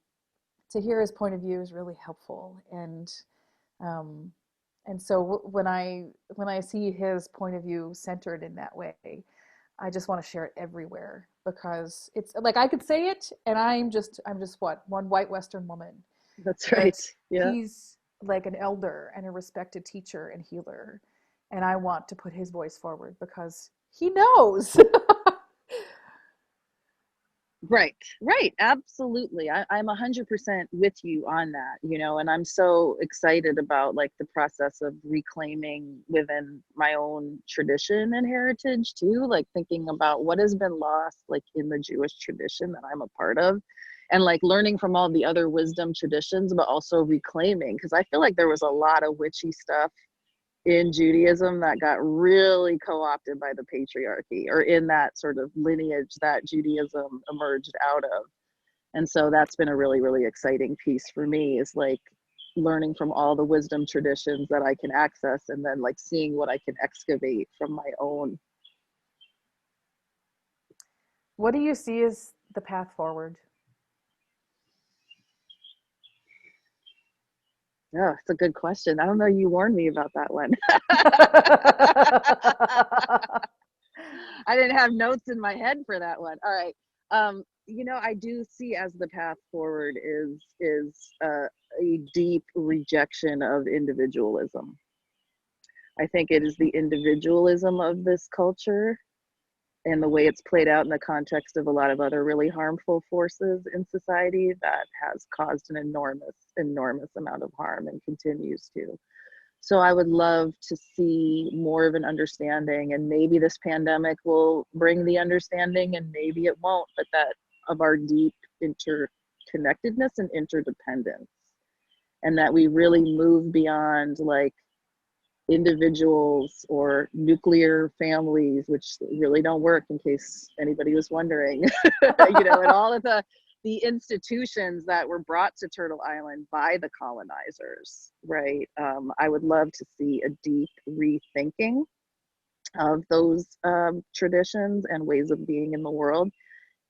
to hear his point of view is really helpful. Um, and so when I see his point of view centered in that way, I just want to share it everywhere because it's like I could say it, and I'm just what, one white Western woman, That's but right. Yeah. he's like an elder and a respected teacher and healer, and I want to put his voice forward because he knows. Right, right, absolutely. I'm 100% with you on that, you know, and I'm so excited about like the process of reclaiming within my own tradition and heritage too, like thinking about what has been lost like in the Jewish tradition that I'm a part of, and like learning from all the other wisdom traditions, but also reclaiming, because I feel like there was a lot of witchy stuff in Judaism that got really co-opted by the patriarchy, or in that sort of lineage that Judaism emerged out of. And so that's been a really, really exciting piece for me, is like learning from all the wisdom traditions that I can access, and then like seeing what I can excavate from my own. What do you see as the path forward? Yeah, it's a good question. I don't know, you warned me about that one. I didn't have notes in my head for that one. All right. You know, I do see as the path forward is a deep rejection of individualism. I think it is the individualism of this culture and the way it's played out in the context of a lot of other really harmful forces in society that has caused an enormous, enormous amount of harm and continues to. So I would love to see more of an understanding, and maybe this pandemic will bring the understanding and maybe it won't, but that of our deep interconnectedness and interdependence, and that we really move beyond like individuals or nuclear families, which really don't work, in case anybody was wondering. You know, and all of the institutions that were brought to Turtle Island by the colonizers, right? I would love to see a deep rethinking of those traditions and ways of being in the world,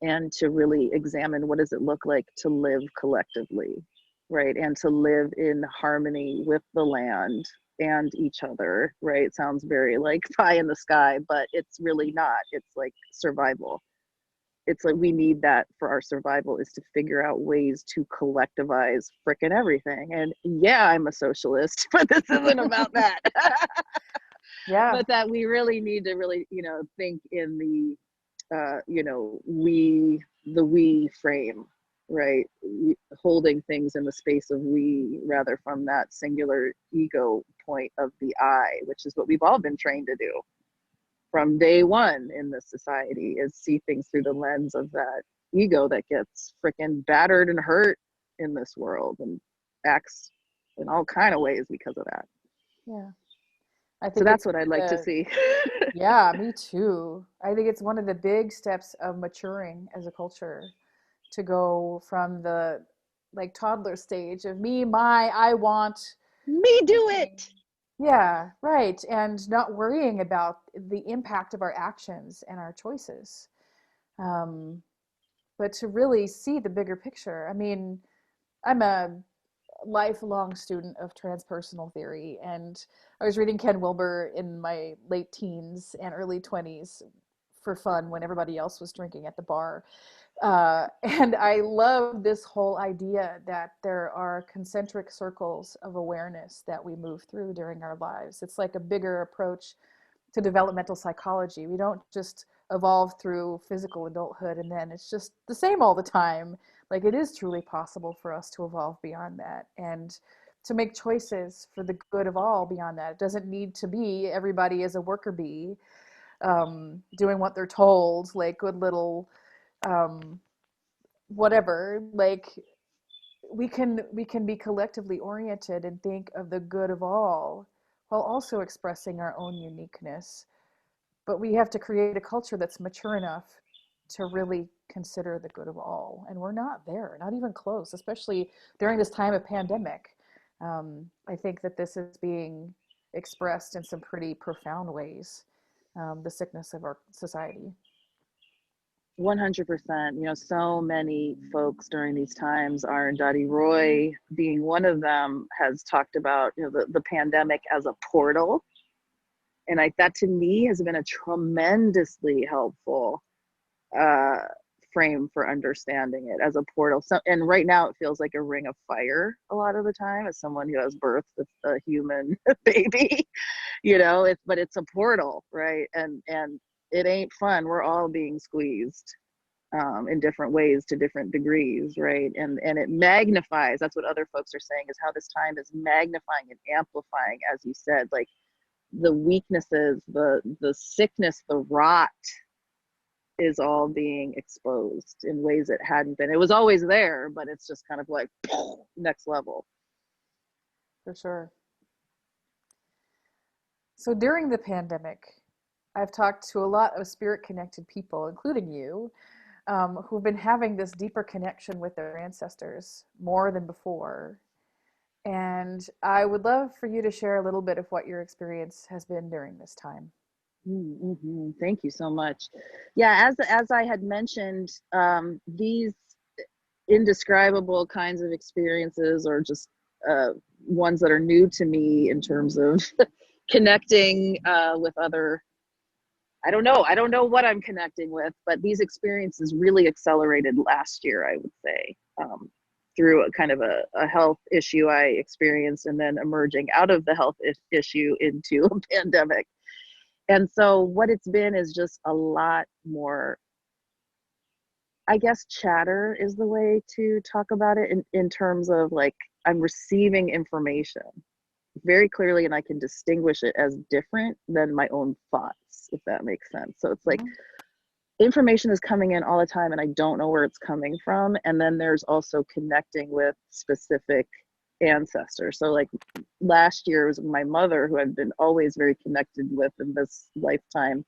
and to really examine what does it look like to live collectively, right? And to live in harmony with the land and each other, right? It sounds very like pie in the sky, but it's really not. It's like survival. It's like we need that for our survival, is to figure out ways to collectivize frickin' everything. And yeah, I'm a socialist, but this isn't about that. Yeah. But that we really need to really, you know, think in the you know, we, the we frame, right? Holding things in the space of we, rather from that singular ego point of the I, which is what we've all been trained to do from day one in this society, is see things through the lens of that ego that gets freaking battered and hurt in this world and acts in all kind of ways because of that. Yeah. I So think that's it's what I'd like to see. yeah, me too. I think it's one of the big steps of maturing as a culture to go from the like toddler stage of me, my, I want, Me do thinking. it. Yeah, right. And not worrying about the impact of our actions and our choices. Um, but to really see the bigger picture. I mean, I'm a lifelong student of transpersonal theory, and I was reading Ken Wilber in my late teens and early 20s for fun when everybody else was drinking at the bar. And I love this whole idea that there are concentric circles of awareness that we move through during our lives. It's like a bigger approach to developmental psychology. We don't just evolve through physical adulthood and then it's just the same all the time. Like it is truly possible for us to evolve beyond that and to make choices for the good of all beyond that. It doesn't need to be everybody is a worker bee, doing what they're told, like good little um, whatever. Like we can be collectively oriented and think of the good of all while also expressing our own uniqueness, but we have to create a culture that's mature enough to really consider the good of all. And we're not there, not even close, especially during this time of pandemic. I think that this is being expressed in some pretty profound ways, the sickness of our society. 100%. You know, so many folks during these times, Arundhati Roy being one of them, has talked about, you know, the pandemic as a portal. And that to me has been a tremendously helpful uh, frame for understanding it as a portal. So, and right now it feels like a ring of fire a lot of the time as someone who has birthed a human baby, you know, but it's a portal, right? And it ain't fun. We're all being squeezed in different ways to different degrees, right? And it magnifies. That's what other folks are saying, is how this time is magnifying and amplifying, as you said, like the weaknesses, the sickness, the rot is all being exposed in ways it hadn't been. It was always there, but it's just kind of like next level. For sure. So during the pandemic, I've talked to a lot of spirit connected people, including you, who've been having this deeper connection with their ancestors more than before. And I would love for you to share a little bit of what your experience has been during this time. Mm-hmm. Thank you so much. Yeah, as I had mentioned, these indescribable kinds of experiences, or just ones that are new to me in terms of connecting with other, I don't know what I'm connecting with, but these experiences really accelerated last year, I would say, through a kind of a health issue I experienced, and then emerging out of the health issue into a pandemic. And so what it's been is just a lot more, I guess chatter is the way to talk about it, in terms of like, I'm receiving information very clearly and I can distinguish it as different than my own thoughts, if that makes sense. So it's like Mm-hmm. information is coming in all the time and I don't know where it's coming from. And then there's also connecting with specific ancestors. So like last year, it was my mother, who I've been always very connected with in this lifetime,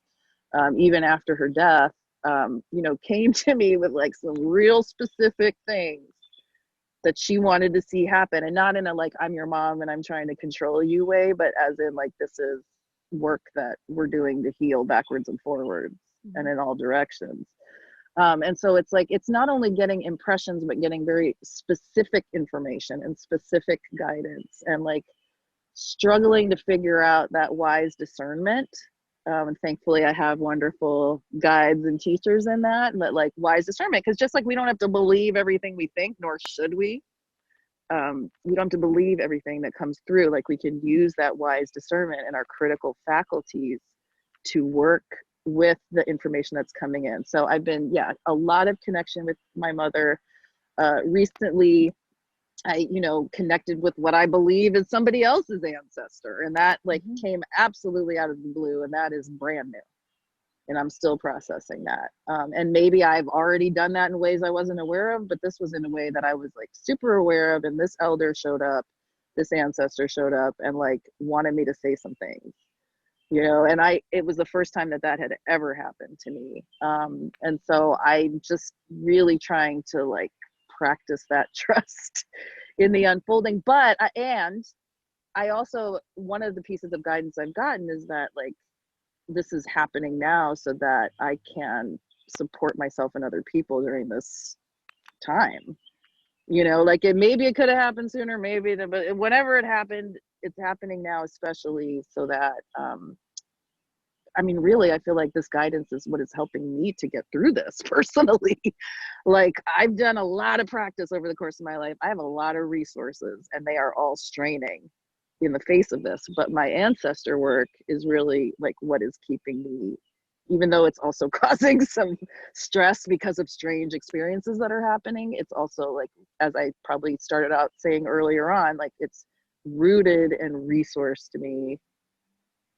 even after her death, you know, came to me with like some real specific things that she wanted to see happen, and not in a like, I'm your mom and I'm trying to control you way, but as in like, this is work that we're doing to heal backwards and forwards and Mm-hmm. in all directions. And so it's like, it's not only getting impressions, but getting very specific information and specific guidance, and like struggling to figure out that wise discernment. And thankfully I have wonderful guides and teachers in that, but like wise discernment, because just like we don't have to believe everything we think, nor should we. We don't have to believe everything that comes through. Like, we can use that wise discernment and our critical faculties to work with the information that's coming in. So I've been, yeah, a lot of connection with my mother. Recently, I, you know, connected with what I believe is somebody else's ancestor, and that like Mm-hmm. came absolutely out of the blue, and that is brand new. And I'm still processing that. And maybe I've already done that in ways I wasn't aware of, but this was in a way that I was like super aware of. And this elder showed up, this ancestor showed up and like wanted me to say some things, you know, and it was the first time that that had ever happened to me. And so I'm just really trying to like practice that trust in the unfolding. And I also, one of the pieces of guidance I've gotten is that like, this is happening now so that I can support myself and other people during this time. You know, like maybe it could have happened sooner, but whenever it happened, it's happening now, especially so that, I mean, really, I feel like this guidance is what is helping me to get through this personally. Like, I've done a lot of practice over the course of my life. I have a lot of resources and they are all straining in the face of this. But my ancestor work is really like what is keeping me, even though it's also causing some stress because of strange experiences that are happening. It's also like, as I probably started out saying earlier on, like it's rooted and resourced me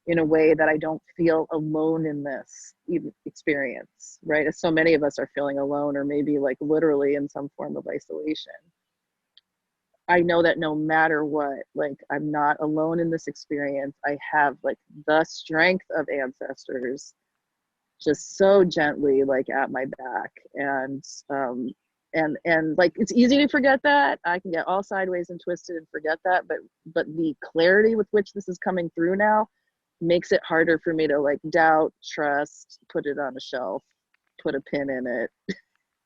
in a way that I don't feel alone in this experience, right? As so many of us are feeling alone, or maybe like literally in some form of isolation. I know that no matter what, like I'm not alone in this experience. I have like the strength of ancestors just so gently like at my back. And like, it's easy to forget that. I can get all sideways and twisted and forget that, but the clarity with which this is coming through now makes it harder for me to like doubt, trust, put it on a shelf, put a pin in it.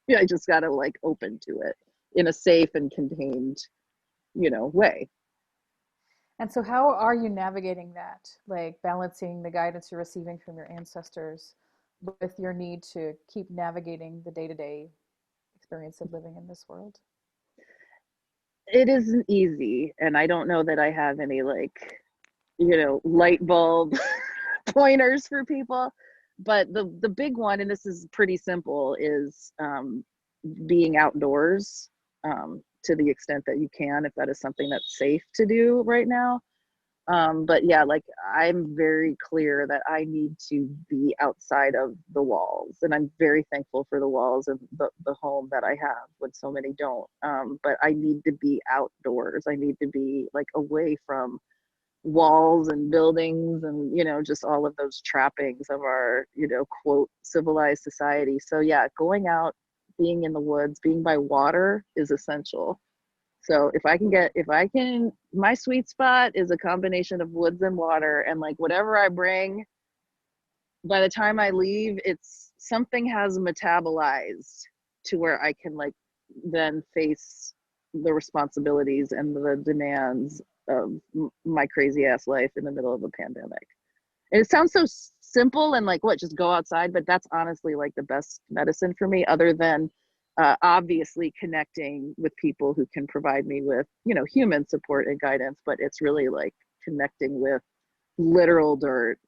Yeah, I just got to like open to it in a safe and contained, way. And so, how are you navigating that? Like balancing the guidance you're receiving from your ancestors with your need to keep navigating the day to day experience of living in this world? It isn't easy. And I don't know that I have any like, light bulb pointers for people. But the big one, and this is pretty simple, is being outdoors to the extent that you can, if that is something that's safe to do right now. But yeah, like I'm very clear that I need to be outside of the walls, and I'm very thankful for the walls of the home that I have when so many don't. But I need to be outdoors. I need to be like away from walls and buildings and just all of those trappings of our quote civilized society. So yeah, going out, being in the woods, being by water is essential. So if I can, my sweet spot is a combination of woods and water, and like whatever I bring, by the time I leave, it's something has metabolized to where I can like then face the responsibilities and the demands of my crazy ass life in the middle of a pandemic. And it sounds so simple and like what, just go outside, but that's honestly like the best medicine for me, other than obviously connecting with people who can provide me with, human support and guidance. But it's really like connecting with literal dirt,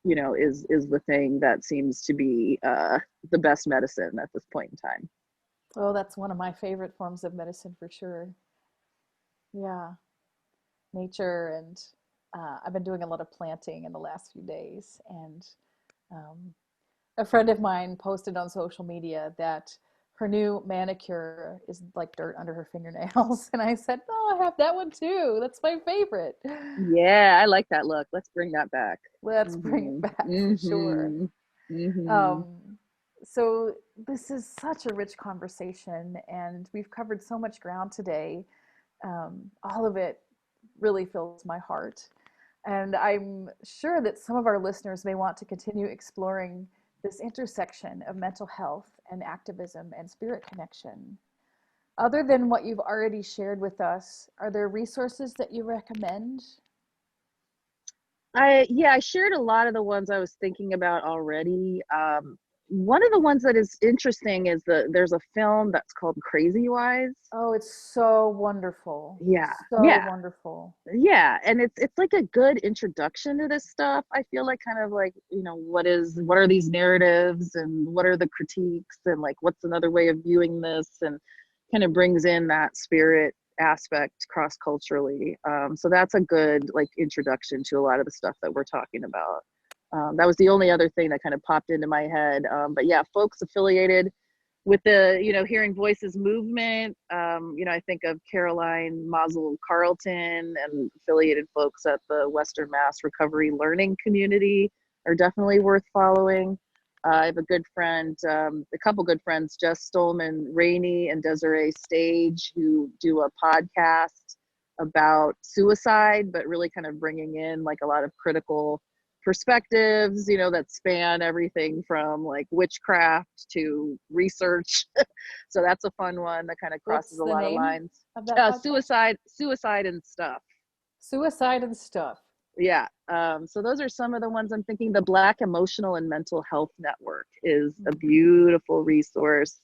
is the thing that seems to be the best medicine at this point in time. Oh, that's one of my favorite forms of medicine for sure. Yeah, nature and I've been doing a lot of planting in the last few days, and um, a friend of mine posted on social media that her new manicure is like dirt under her fingernails. And I said, "Oh, I have that one too. That's my favorite." Yeah, I like that look. Let's bring that back. Let's bring it Mhm. back for sure. Mhm. Mhm. Um, so, this is such a rich conversation, and we've covered so much ground today. All of it really fills my heart. And I'm sure that some of our listeners may want to continue exploring this intersection of mental health and activism and spirit connection. Other than what you've already shared with us, are there resources that you recommend? I shared a lot of the ones I was thinking about already. One of the ones that is interesting is there's a film that's called Crazy Wise. Oh, it's so wonderful. Yeah, So yeah, wonderful. yeah, and it's like a good introduction to this stuff. I feel like kind of like what are these narratives and what are the critiques and like what's another way of viewing this, and kind of brings in that spirit aspect cross culturally. So that's a good like introduction to a lot of the stuff that we're talking about. That was the only other thing that kind of popped into my head. But yeah, folks affiliated with the Hearing Voices movement, I think of Caroline Mazel Carlton, and affiliated folks at the Western Mass Recovery Learning Community are definitely worth following. I have a good friend, a couple good friends, Jess Stolman Rainey and Desiree Stage, who do a podcast about suicide, but really kind of bringing in like a lot of critical perspectives, that span everything from like witchcraft to research. So that's a fun one that kind of crosses What's a the lot of name lines. of that podcast? Suicide and stuff. Suicide and Stuff. Yeah. So those are some of the ones I'm thinking. The Black Emotional and Mental Health Network is a beautiful resource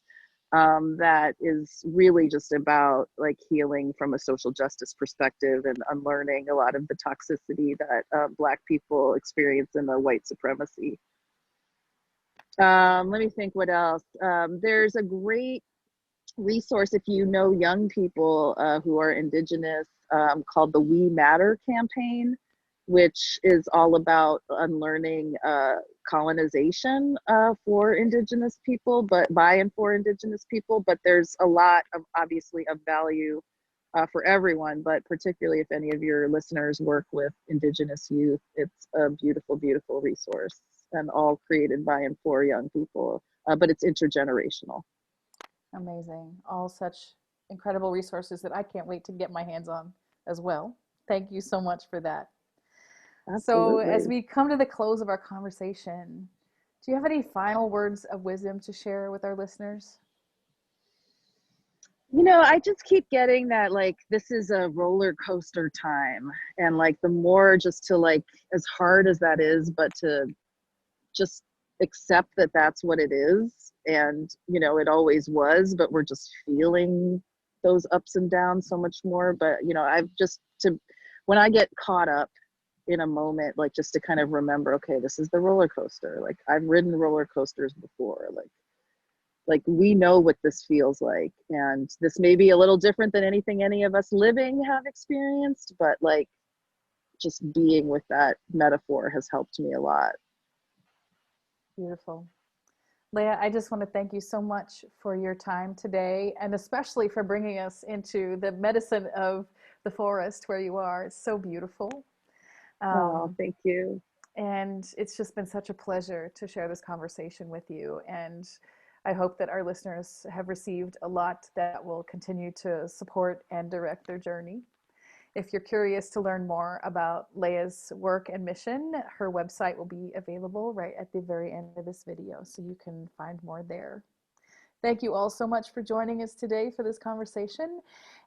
that is really just about like healing from a social justice perspective and unlearning a lot of the toxicity that Black people experience in the white supremacy. Let me think what else. There's a great resource if you know young people who are Indigenous, called the We Matter campaign, which is all about unlearning colonization for Indigenous people, but by and for Indigenous people. But there's a lot of obviously of value for everyone, but particularly if any of your listeners work with Indigenous youth, it's a beautiful, beautiful resource, and all created by and for young people, but it's intergenerational. Amazing. All such incredible resources that I can't wait to get my hands on as well. Thank you so much for that. So, as Absolutely. we come to the close of our conversation, Do you have any final words of wisdom to share with our listeners? You know, I just keep getting that, like, this is a roller coaster time. And like, the more just to, like, as hard as that is, but to just accept that that's what it is. And, you know, it always was, but we're just feeling those ups and downs so much more. But, you know, I've just to, when I get caught up in a moment, like, just to kind of remember, okay, this is the roller coaster. Like, I've ridden roller coasters before. Like we know what this feels like, and this may be a little different than anything any of us living have experienced, but like, just being with that metaphor has helped me a lot. Beautiful. Leah, I just want to thank you so much for your time today, and especially for bringing us into the medicine of the forest where you are. It's so beautiful. Oh, Um, thank you. and it's just been such a pleasure to share this conversation with you. And I hope that our listeners have received a lot that will continue to support and direct their journey. If you're curious to learn more about Leah's work and mission, her website will be available right at the very end of this video, so you can find more there. Thank you all so much for joining us today for this conversation.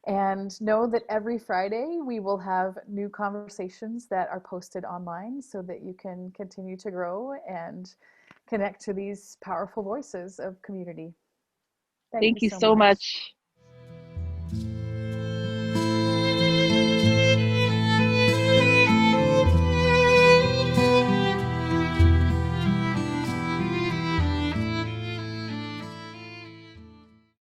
And know that every Friday we will have new conversations that are posted online so that you can continue to grow and connect to these powerful voices of community. Thank Thank you you so so much. much.